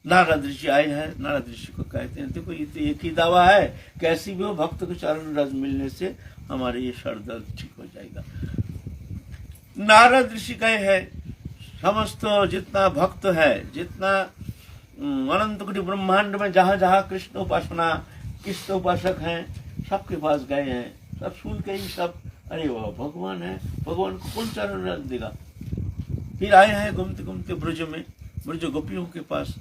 नारद ऋषि आए हैं, नारद ऋषि को कहते हैं देखो ये तो एक ही दवा है, कैसी भी हो भक्त को चरण रस मिलने से हमारे ये सर दर्द ठीक हो जाए। नारद ऋषि गए हैं, समस्त जितना भक्त है, जितना अनंत कोटि ब्रह्मांड में जहाँ जहाँ कृष्ण उपासना, कृष्ण उपासक हैं, सबके पास गए हैं। सब सुन के ही सब, अरे वाह भगवान है, भगवान को कौन चरण रख देगा। फिर आए हैं घूमते घूमते ब्रज में, ब्रज गोपियों के पास।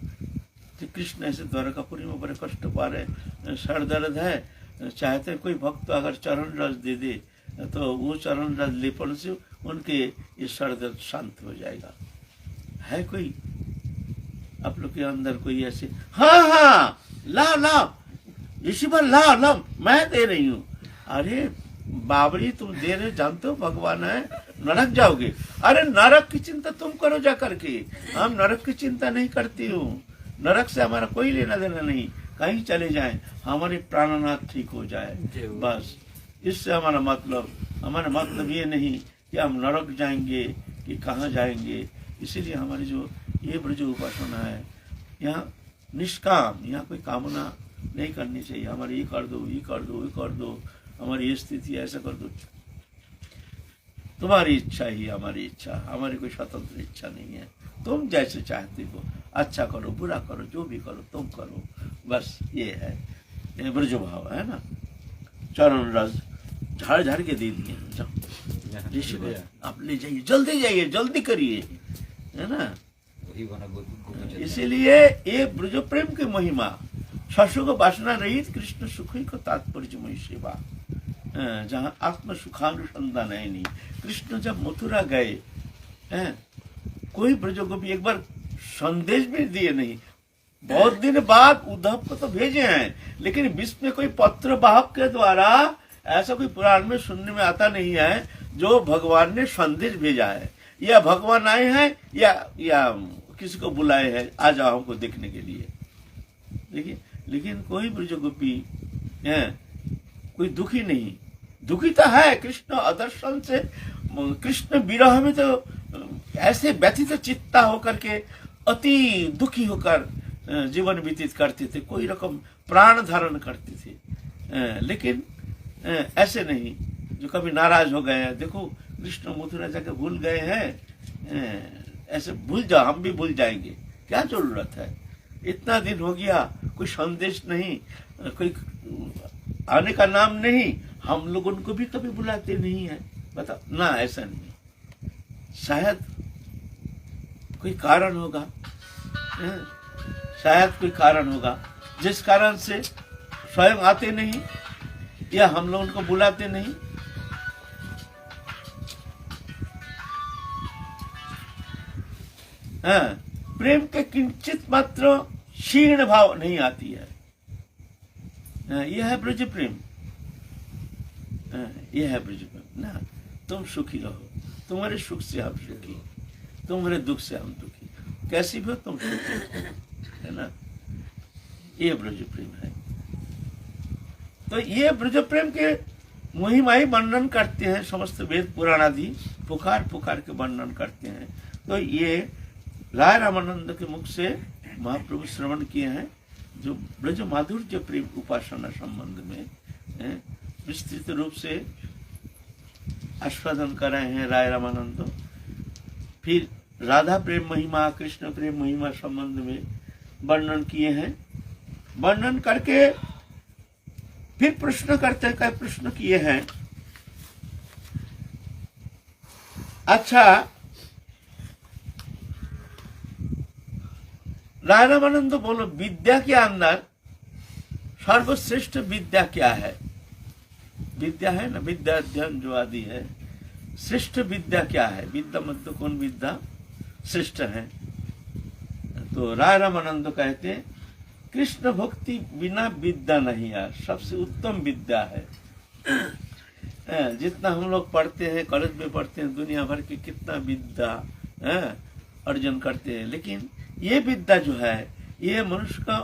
तो कृष्ण ऐसे द्वारकापुरी में बड़े कष्ट पा रहे, सर दर्द है, चाहते कोई भक्त अगर चरण रस दे दे तो वो चरण रस लेपन से उनके ये सर दर्द शांत हो जाएगा। है कोई आप लोग के अंदर कोई ऐसे? हाँ, ला इसी पर ला, मैं दे रही हूँ। अरे बाबरी तुम दे रहे, जानते हो भगवान है, नरक जाओगे। अरे नरक की चिंता तुम करो जा करके, हम नरक की चिंता नहीं करती हूँ। नरक से हमारा कोई लेना देना नहीं, कहीं चले जाएं, हमारे प्राणनाथ ठीक हो जाए, बस इससे हमारा मतलब ये नहीं कि हम नरक जाएंगे कि कहाँ जाएंगे। इसीलिए हमारी जो ये ब्रज उपासना है, यहाँ निष्काम, यहाँ कोई कामना नहीं करनी चाहिए। हमारे ये कर दो, ये कर दो, ये कर दो, हमारी ये स्थिति ऐसा कर दो। तुम्हारी इच्छा ही हमारी इच्छा, हमारी कोई स्वतंत्र इच्छा नहीं है। तुम जैसे चाहते हो, अच्छा करो, बुरा करो, जो भी करो तुम करो, बस ये है, ये ब्रज भाव है ना। चरण रस झाड़ झाड़ के दे दिए, जाओ ऋषि को आप ले जाइए, जल्दी जाइए, जल्दी करिए, है ना। इसीलिए ये ब्रज प्रेम की महिमा, शशुक वासना रहित कृष्ण सुखी को तात्पर्यमयी सेवा, जहाँ आत्म सुखानुसंधान है नहीं। कृष्ण जब मथुरा गए, कोई ब्रज गोपी एक बार संदेश भी दिए नहीं। बहुत दिन बाद उद्धव को तो भेजे हैं, लेकिन विश्व में कोई पत्र वाहक के द्वारा ऐसा कोई पुराण में सुनने में आता नहीं है जो भगवान ने संदेश भेजा है, या भगवान आए हैं या किसी को बुलाए हैं, आ जाओ हमको देखने के लिए। देखिए, लेकिन कोई ब्रज गोपी कोई दुखी नहीं। दुखी तो है कृष्ण अदर्शन से, कृष्ण विरह में तो ऐसे व्यथित चित्ता होकर के अति दुखी होकर जीवन व्यतीत करते थे, कोई रकम प्राण धारण करते थे। लेकिन ऐसे नहीं जो कभी नाराज हो गए हैं। देखो कृष्ण मथुरा जाके भूल गए हैं, ऐसे भूल जाओ, हम भी भूल जाएंगे, क्या जरूरत है। इतना दिन हो गया, कोई संदेश नहीं, कोई आने का नाम नहीं, हम लोग उनको भी कभी बुलाते नहीं है, बताओ ना। ऐसा नहीं, शायद कोई कारण होगा, शायद कोई कारण होगा जिस कारण से स्वयं आते नहीं या हम लोग उनको बुलाते नहीं। प्रेम के किंचित मात्र क्षीण भाव नहीं आती है। यह है ब्रज प्रेम, यह है ब्रज प्रेम ना। तुम सुखी रहो, तुम्हारे सुख से हम सुखी, तुम्हारे दुख से हम दुखी, कैसी भी हो तुम सुखी, है ना। ये ब्रज प्रेम है। तो ये ब्रज प्रेम के महिमा ही वर्णन करते हैं समस्त वेद पुराण आदि, पुकार पुकार के वर्णन करते हैं। तो ये राय रामानंद के मुख से महाप्रभु श्रवण किए हैं, जो ब्रज माधुर्य प्रेम उपासना संबंध में विस्तृत रूप से आस्वादन कर रहे हैं राय रामानंद। फिर राधा प्रेम महिमा, कृष्ण प्रेम महिमा संबंध में वर्णन किए हैं। वर्णन करके फिर प्रश्न करते हैं, प्रश्न किए हैं, अच्छा राय रामानंद बोलो, विद्या के अंदर सर्वश्रेष्ठ विद्या क्या है? विद्या है ना, विद्या अध्ययन जो आदि है, श्रेष्ठ विद्या क्या है? विद्या मतलब कौन विद्या श्रेष्ठ है? तो राय रामानंद कहते हैं कृष्ण भक्ति बिना विद्या नहीं है, सबसे उत्तम विद्या है। जितना हम लोग पढ़ते हैं, कॉलेज में पढ़ते हैं, दुनिया भर की कितना विद्या अर्जन करते हैं, लेकिन ये विद्या जो है ये मनुष्य का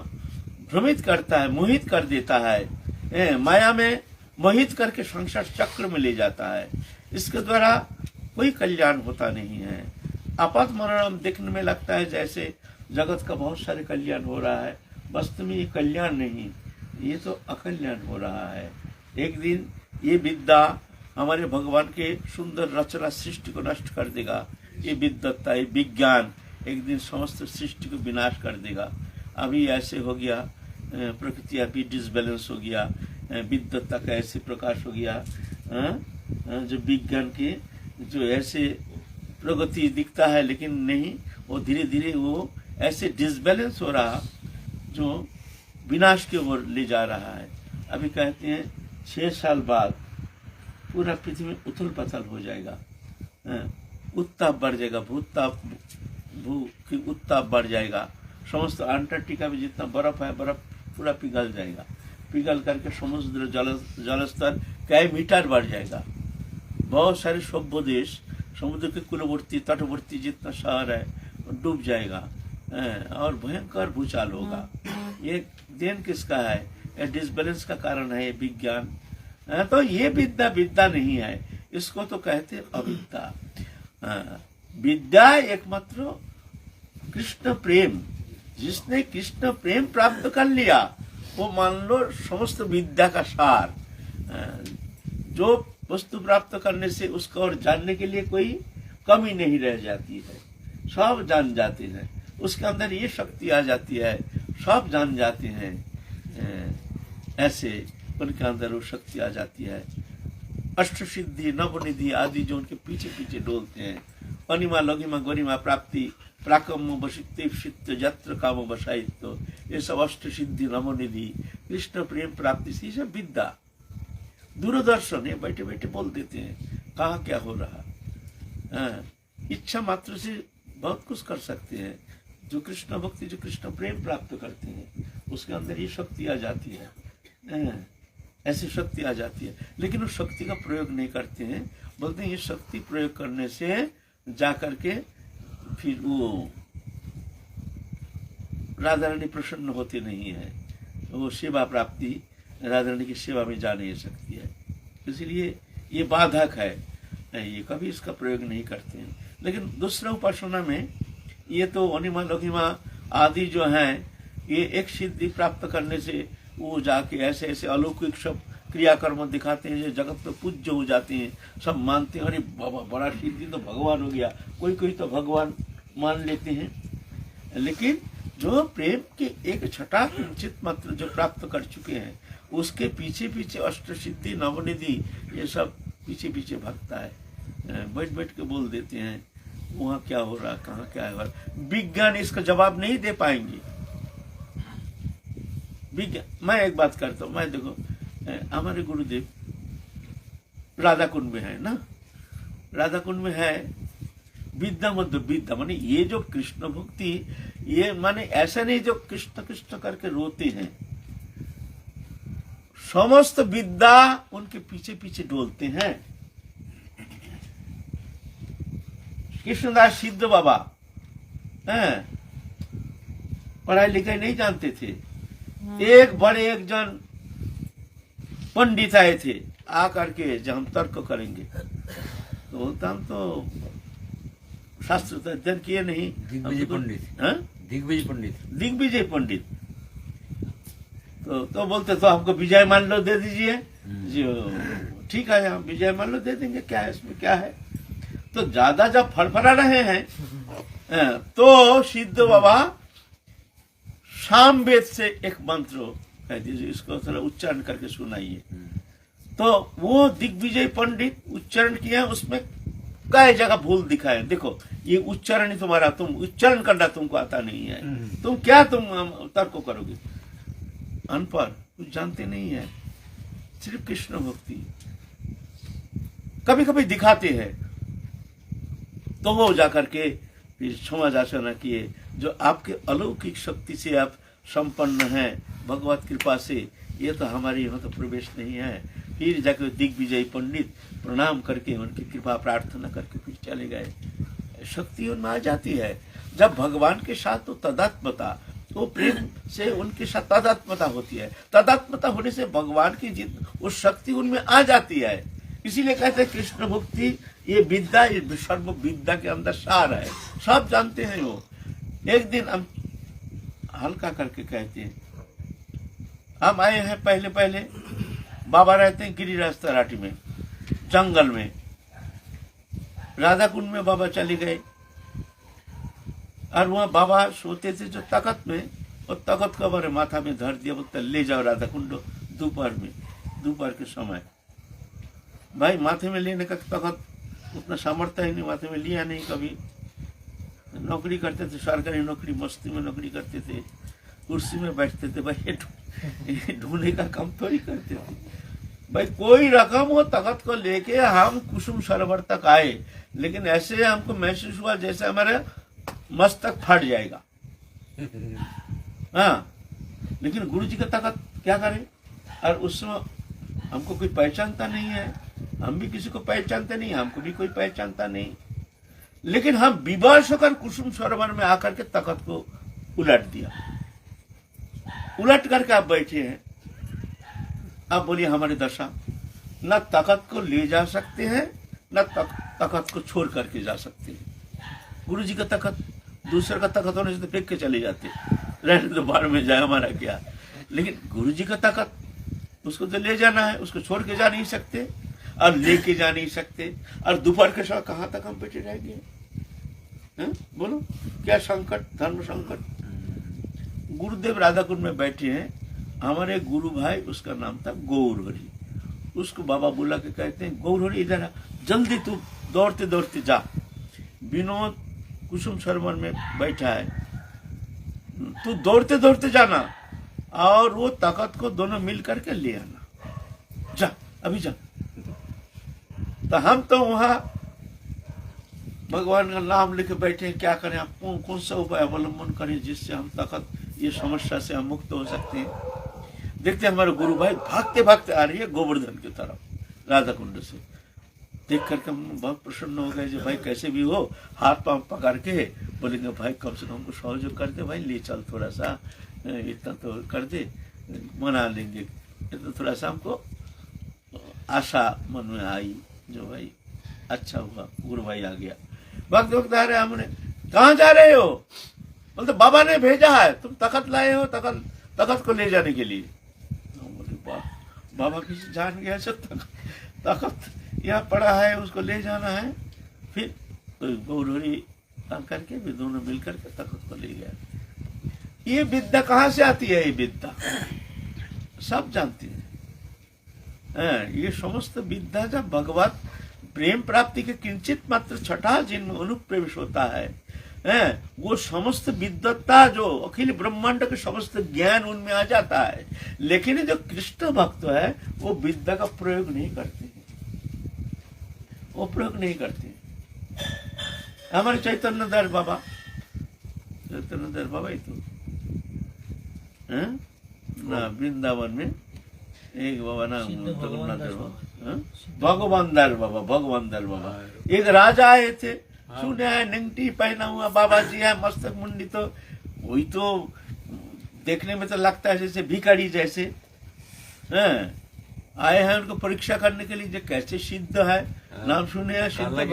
भ्रमित करता है, मोहित कर देता है, माया में मोहित करके संसार चक्र में ले जाता है। इसके द्वारा कोई कल्याण होता नहीं है। आपात मरणम देखने में लगता है जैसे जगत का बहुत सारे कल्याण हो रहा है, वास्तव में ये कल्याण नहीं, ये तो अकल्याण हो रहा है। एक दिन ये विद्या हमारे भगवान के सुंदर रचना सृष्टि को नष्ट कर देगा। ये विद्वत्ता, ये विज्ञान एक दिन समस्त सृष्टि को विनाश कर देगा। अभी ऐसे हो गया, प्रकृति अभी डिसबैलेंस हो गया, विद्वत्ता का ऐसे प्रकाश हो गया, जो विज्ञान के जो ऐसे प्रगति दिखता है, लेकिन नहीं, वो धीरे धीरे वो ऐसे डिसबैलेंस हो रहा जो विनाश की ओर ले जा रहा है। अभी कहते हैं 6 साल बाद पूरा पृथ्वी उथल पथल हो जाएगा, उत्ताप बढ़ जाएगा, भू की उत्ताप बढ़ जाएगा। समस्त अंटार्कटिका में जितना बर्फ है, बर्फ पूरा पिघल जाएगा, पिघल करके समुद्र जलस्तर कई मीटर बढ़ जाएगा। बहुत सारे सभ्य देश, समुद्र के कुलवर्ती तटवर्ती जितना शहर है वो डूब जाएगा, और भयंकर भूचाल होगा। ये देन किसका है? ये डिसबैलेंस का कारण है, ये विज्ञान। तो ये विद्या नहीं है, इसको तो कहते अविद्या। विद्या एकमात्र कृष्ण प्रेम, जिसने कृष्ण प्रेम प्राप्त कर लिया वो मान लो समस्त विद्या का सार। जो वस्तु प्राप्त करने से उसको और जानने के लिए कोई कमी नहीं रह जाती है, सब जान जाते हैं, उसके अंदर ये शक्ति आ जाती है, सब जान जाते हैं। ऐसे उनके अंदर वो शक्ति आ जाती है। अष्ट सिद्धि नवनिधि आदि जो उनके पीछे पीछे डोलते हैं, अनिमा लघिमा गरिमा प्राप्ति प्राकम वशित्य जत्र काम वसायित्व, ये सब अष्ट सिद्धि नवनिधि कृष्ण प्रेम प्राप्ति से सब विद्या। दूरदर्शन है, बैठे बैठे बोल देते हैं कहाँ क्या हो रहा। इच्छा मात्र से बहुत कुछ कर सकते हैं। जो कृष्ण भक्ति, जो कृष्ण प्रेम प्राप्त करते हैं, उसके अंदर ये शक्ति आ जाती है, ऐसी शक्ति आ जाती है। लेकिन उस शक्ति का प्रयोग नहीं करते हैं, बोलते हैं ये शक्ति प्रयोग करने से जा करके फिर वो राधा रानी प्रसन्न होते नहीं है, वो सेवा प्राप्ति राधा रानी की सेवा में जा नहीं सकती है, इसलिए ये बाधक है, ये कभी इसका प्रयोग नहीं करते हैं। लेकिन दूसरा उपासना में ये तो अनिमा लघिमा आदि जो हैं, ये एक सिद्धि प्राप्त करने से वो जाके ऐसे ऐसे अलौकिक सब क्रियाकर्म दिखाते हैं, जो जगत में पूज्य हो जाते हैं, सब मानते हैं, अरे बाबा बड़ा सिद्धि तो भगवान हो गया, कोई कोई तो भगवान मान लेते हैं। लेकिन जो प्रेम की एक छटा किंचित मात्र जो प्राप्त कर चुके हैं, उसके पीछे पीछे अष्ट सिद्धि नवनिधि ये सब पीछे पीछे भागता है, बैठ बैठ के बोल देते हैं वहाँ क्या हो रहा, कहाँ क्या हो रहा। विज्ञान इसका जवाब नहीं दे पाएंगे। विज्ञान, मैं एक बात करता हूँ, मैं देखो हमारे गुरुदेव राधा कुंड में है ना, राधा कुंड में है विद्या मध्य विद्या, माने ये जो कृष्ण भक्ति, ये माने ऐसा नहीं जो कृष्ण कृष्ण करके रोते हैं, समस्त विद्या उनके पीछे पीछे डोलते हैं। कृष्णदास सिद्ध बाबा पढ़ाई लिखाई नहीं जानते थे, एक बड़े एक जन पंडित आए थे, आकर के जब हम तर्क करेंगे तो बोलता हम तो शास्त्र तो अध्ययन किए नहीं। दिग्विजय पंडित, दिग्विजय पंडित तो बोलते तो हमको विजय मान लो दे दीजिए जी, ठीक है हम विजय मान लो दे देंगे, क्या है इसमें क्या है। तो ज्यादा जब फड़फड़ा रहे हैं तो सिद्ध बाबा सामवेद से एक मंत्र कह दीजिए, इसको थोड़ा उच्चारण करके सुनाइए। तो वो दिग्विजय पंडित उच्चारण किया, उसमें कई जगह भूल दिखाए। देखो ये उच्चारण ही तुम्हारा, तुम उच्चारण करना तुमको आता नहीं है, तुम क्या तुम तर्क करोगे, अनपढ़, कुछ जानते नहीं है, सिर्फ कृष्ण भक्ति कभी कभी दिखाते हैं। तो वो जाकर के फिर समाज आचरण किए, जो आपके अलौकिक शक्ति से आप संपन्न हैं भगवत कृपा से, ये तो हमारे यहाँ तो प्रवेश नहीं है। फिर जाकर दिग्विजय पंडित प्रणाम करके उनकी कृपा प्रार्थना करके फिर चले गए। शक्ति उनमें आ जाती है जब भगवान के साथ तो तदात्मता, तो प्रेम से उनके साथ तदात्मता होती है, तदात्मता होने से भगवान की जित उस शक्ति उनमें आ जाती है। इसीलिए कहते हैं कृष्ण भक्ति ये विद्या, ये सर्व विद्या के अंदर सार है, सब जानते हैं वो। एक दिन हम हल्का करके कहते हैं, हम आए हैं पहले पहले, बाबा रहते हैं गिरिराज तराटी में, जंगल में राधा कुंड में बाबा चले गए और वहां बाबा सोते थे जो तख्त में, और तख्त को हमारे माथा में धर दिया, बोलते ले जाओ राधा कुंड दोपहर के समय। भाई माथे में लेने का तख्त उतना सामर्थ्य ही नहीं, माथे में लिया नहीं कभी। नौकरी करते थे, सरकारी नौकरी, मस्ती में नौकरी करते थे, कुर्सी में बैठते थे भाई, ढूंढने का काम थोड़ी करते थे भाई। कोई रकम हो तख्त को लेके हम कुसुम सरोवर तक आए, लेकिन ऐसे हमको महसूस हुआ जैसे हमारे मस्तक फट जाएगा। हाँ, लेकिन गुरु जी का तख्त क्या करें। और उस समय हमको कोई पहचानता नहीं है, हम भी किसी को पहचानते नहीं, हमको भी कोई पहचानता नहीं, लेकिन हम विवश होकर कुसुम सरोवर में आकर के तख्त को उलट दिया। उलट करके आप बैठे हैं, आप बोलिए हमारी दशा, न तख्त को ले जा सकते हैं, न तख्त को छोड़ करके जा सकते हैं। गुरु जी का तख्त दूसरे का तख्त होने से तो फेंक के चले जाते, रहने तो बाहर में जाए हमारा क्या। लेकिन गुरु जी का तख्त, उसको तो ले जाना है, उसको छोड़ के जा नहीं सकते और लेके जा नहीं सकते। और दोपहर के समय कहाँ तक हम बैठे रहेंगे? बोलो क्या संकट, धर्म संकट। गुरुदेव राधा कुंड में बैठे हैं, हमारे गुरु भाई, उसका नाम था गौरहरि। उसको बाबा बुला के कहते हैं, गौरहरि इधर आ, जल्दी तू दौड़ते दौड़ते जा। विनोद कुसुम सरोवर में बैठा है, तू दौड़ते दौड़ते जाना और वो तख्त को दोनों मिल करके ले आना, जा अभी जा। तो हम तो वहां भगवान का नाम लेके बैठे हैं, क्या करें, आप कौन सा उपाय अवलंबन करें जिससे हम तख्त, ये समस्या से हम मुक्त हो सकते हैं। देखते हैं हमारे गुरु भाई भागते भागते आ रही है गोवर्धन की तरफ राधा कुंड से। देख करके हम बहुत प्रसन्न हो गए, जो भाई कैसे भी हो हाथ पांव पकड़ के बोलेंगे भाई कम से कम हमको सहयोग कर दे भाई, ले चल थोड़ा सा, इतना तो कर दे, मना लेंगे। तो थोड़ा सा हमको आशा मन में आई, जो भाई अच्छा हुआ गुरु भाई आ गया। वक्त वक्त आ रहे, हमने कहाँ जा रहे हो? बोलते बाबा ने भेजा है, तुम तख्त लाए हो, तख्त को ले जाने के लिए। बोले बाबा किसी जान गया सब तख्त यहाँ पड़ा है, उसको ले जाना है। फिर तो गौरहरि करके भी दोनों मिल करके तख्त को ले गया। ये विद्या कहाँ से आती है? ये विद्या सब जानते हैं। ये समस्त विद्या जब भगवत प्रेम प्राप्ति के किंचित मात्र छठा जिनमें अनुप्रवेश होता है, वो समस्त विद्वत्ता, जो अखिल ब्रह्मांड के समस्त ज्ञान उनमें आ जाता है। लेकिन जो कृष्ण भक्त है वो विद्या का प्रयोग नहीं करते, वो प्रयोग नहीं करते। हमारे चैतन्य दास बाबा ही तो ना वृंदावन में एक बाबा ना भगवान दास बाबा एक राजा आए थे, सुने है निंगटी पहना हुआ बाबा जी है, मस्तक मुंडी, तो वही तो देखने में तो लगता है जैसे भिखारी जैसे। आए हैं उनको परीक्षा करने के लिए जो कैसे सिद्ध है, नाम सुने हैं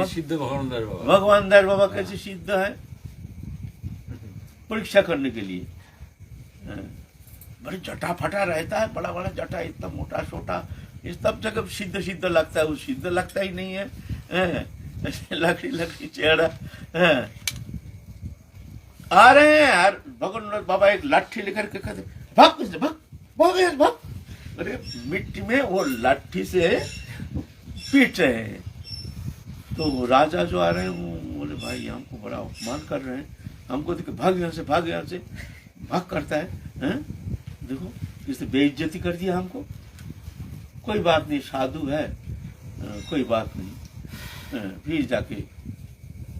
सिद्ध भगवान दास बाबा कैसे सिद्ध है, परीक्षा करने के लिए। बड़ी जटा फटा रहता है, बड़ा बड़ा जटा, इतना मोटा छोटा, इस सब जगह सिद्ध लगता है, वो सिद्ध लगता ही नहीं है। लकड़ी चेहरा आ रहे हैं यार। भगवान बाबा एक लाठी लेकर के कहते भाग। अरे मिट्टी में वो लाठी से पीट रहे हैं। तो राजा जो आ रहे हैं वो बोले भाई हमको बड़ा अपमान कर रहे हैं, हमको देखो भाग यहाँ से भाग करता है। देखो इसने बेइज्जती कर दिया हमको। कोई बात नहीं, साधु है, कोई बात नहीं। फिर जाके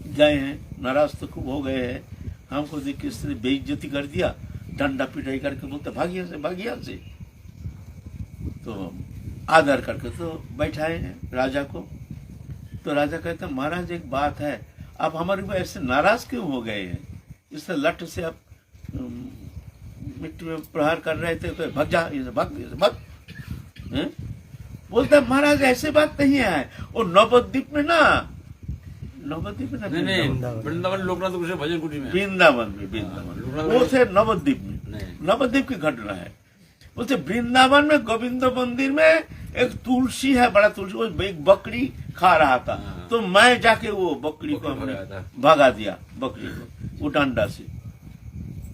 गए हैं, नाराज तो खूब हो गए हैं, हमको देख के इसने बेइज्जती कर दिया, डंडा पिटाई करके बोलते भाग यहाँ से। तो आदर करके तो बैठाए हैं राजा को। तो राजा कहते हैं महाराज एक बात है, आप हमारे ऊपर ऐसे नाराज क्यों हो गए हैं? इससे लठ से आप मिट्टी में प्रहार कर रहे थे, तो भाग जा, भाग। बोलता है महाराज ऐसे बात नहीं है, और नवद्वीप में ना वृंदावन लोकनाथ भजन कुटी में, वृंदावन वो थे नवद्वीप में, नवद्वीप की घटना है। बोलते वृंदावन में गोविंद मंदिर में एक तुलसी है, बड़ा तुलसी, वो एक बकरी खा रहा था, तो मैं जाके वो बकरी को हमने भगा दिया, बकरी को वो डंडा से।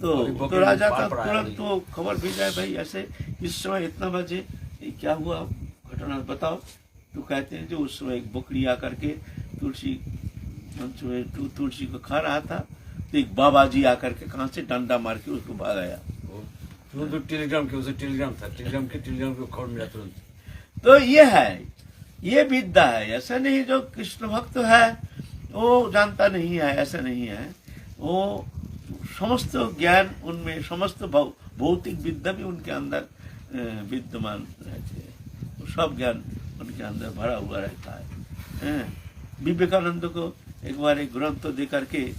तो राजा का तुरंत तो खबर भी जाए भाई ऐसे इस समय इतना बजे क्या हुआ घटना बताओ। तो कहते हैं जो उस समय एक बकरी आकर के तुलसी को खा रहा था, तो एक बाबा जी आकर के कहां से डंडा मार के उसको भगाया। तो टेलीग्राम के खबर मिला तुरंत। तो ये है, ये विद्या है। ऐसा नहीं जो कृष्ण भक्त है वो जानता नहीं है, ऐसा नहीं है। वो समस्त ज्ञान उनमें, समस्त भौतिक विद्या भी उनके अंदर विद्यमान रहते हैं, सब ज्ञान उनके अंदर भरा हुआ रहता है। विवेकानंद को एक बार एक ग्रंथ तो देख करके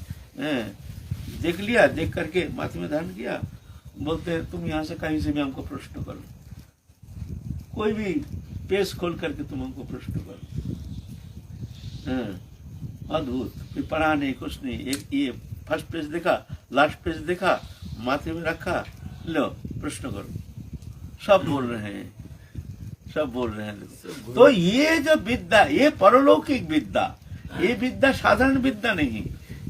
देख लिया, देख करके माथे में धारण किया, बोलते हैं तुम यहाँ से कहीं से भी हमको प्रश्न करो, कोई भी पेज खोल करके तुम हमको प्रश्न करो। अद्भुत, फिर पढ़ा नहीं कुछ नहीं, एक ये फर्स्ट पेज देखा, लास्ट पेज देखा, माथे में रखा, लो प्रश्न करो, सब बोल रहे हैं, सब बोल रहे हैं। तो ये जो विद्या, ये परलौकिक विद्या, ये विद्या साधारण विद्या नहीं,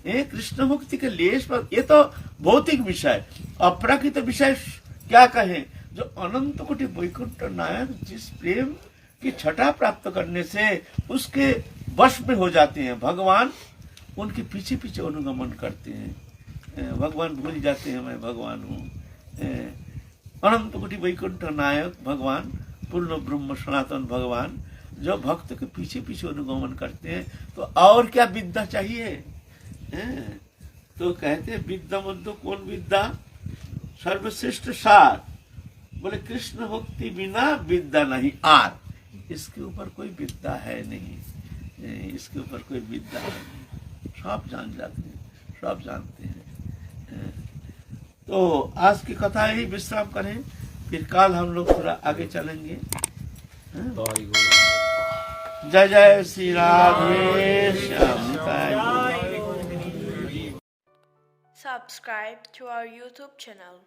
ये कृष्ण मुक्ति के लिए, ये तो भौतिक विषय, अपराकृत विषय क्या कहें, जो अनंत कोटि वैकुंठ नायक जिस प्रेम की छटा प्राप्त करने से उसके वश में हो जाते हैं भगवान, उनके पीछे पीछे अनुगमन करते हैं। भगवान भूल जाते हैं मैं भगवान हूँ। अनंत कोटि वैकुंठ नायक भगवान, पूर्ण ब्रह्म सनातन भगवान, जो भक्त के पीछे पीछे अनुगमन करते हैं, तो और क्या विद्या चाहिए। तो कहते हैं विद्या मध्य कौन विद्या, सर्वश्रेष्ठ सार, बोले कृष्ण भक्ति बिना विद्या नहीं आर। इसके ऊपर कोई विद्या है नहीं, इसके ऊपर कोई विद्या नहीं, सब जान जाते हैं, सब जानते हैं। तो आज की कथा ही विश्राम करें, फिर कल हम लोग थोड़ा आगे चलेंगे। जय जय Shri Radhe Shyam. Subscribe to our YouTube channel.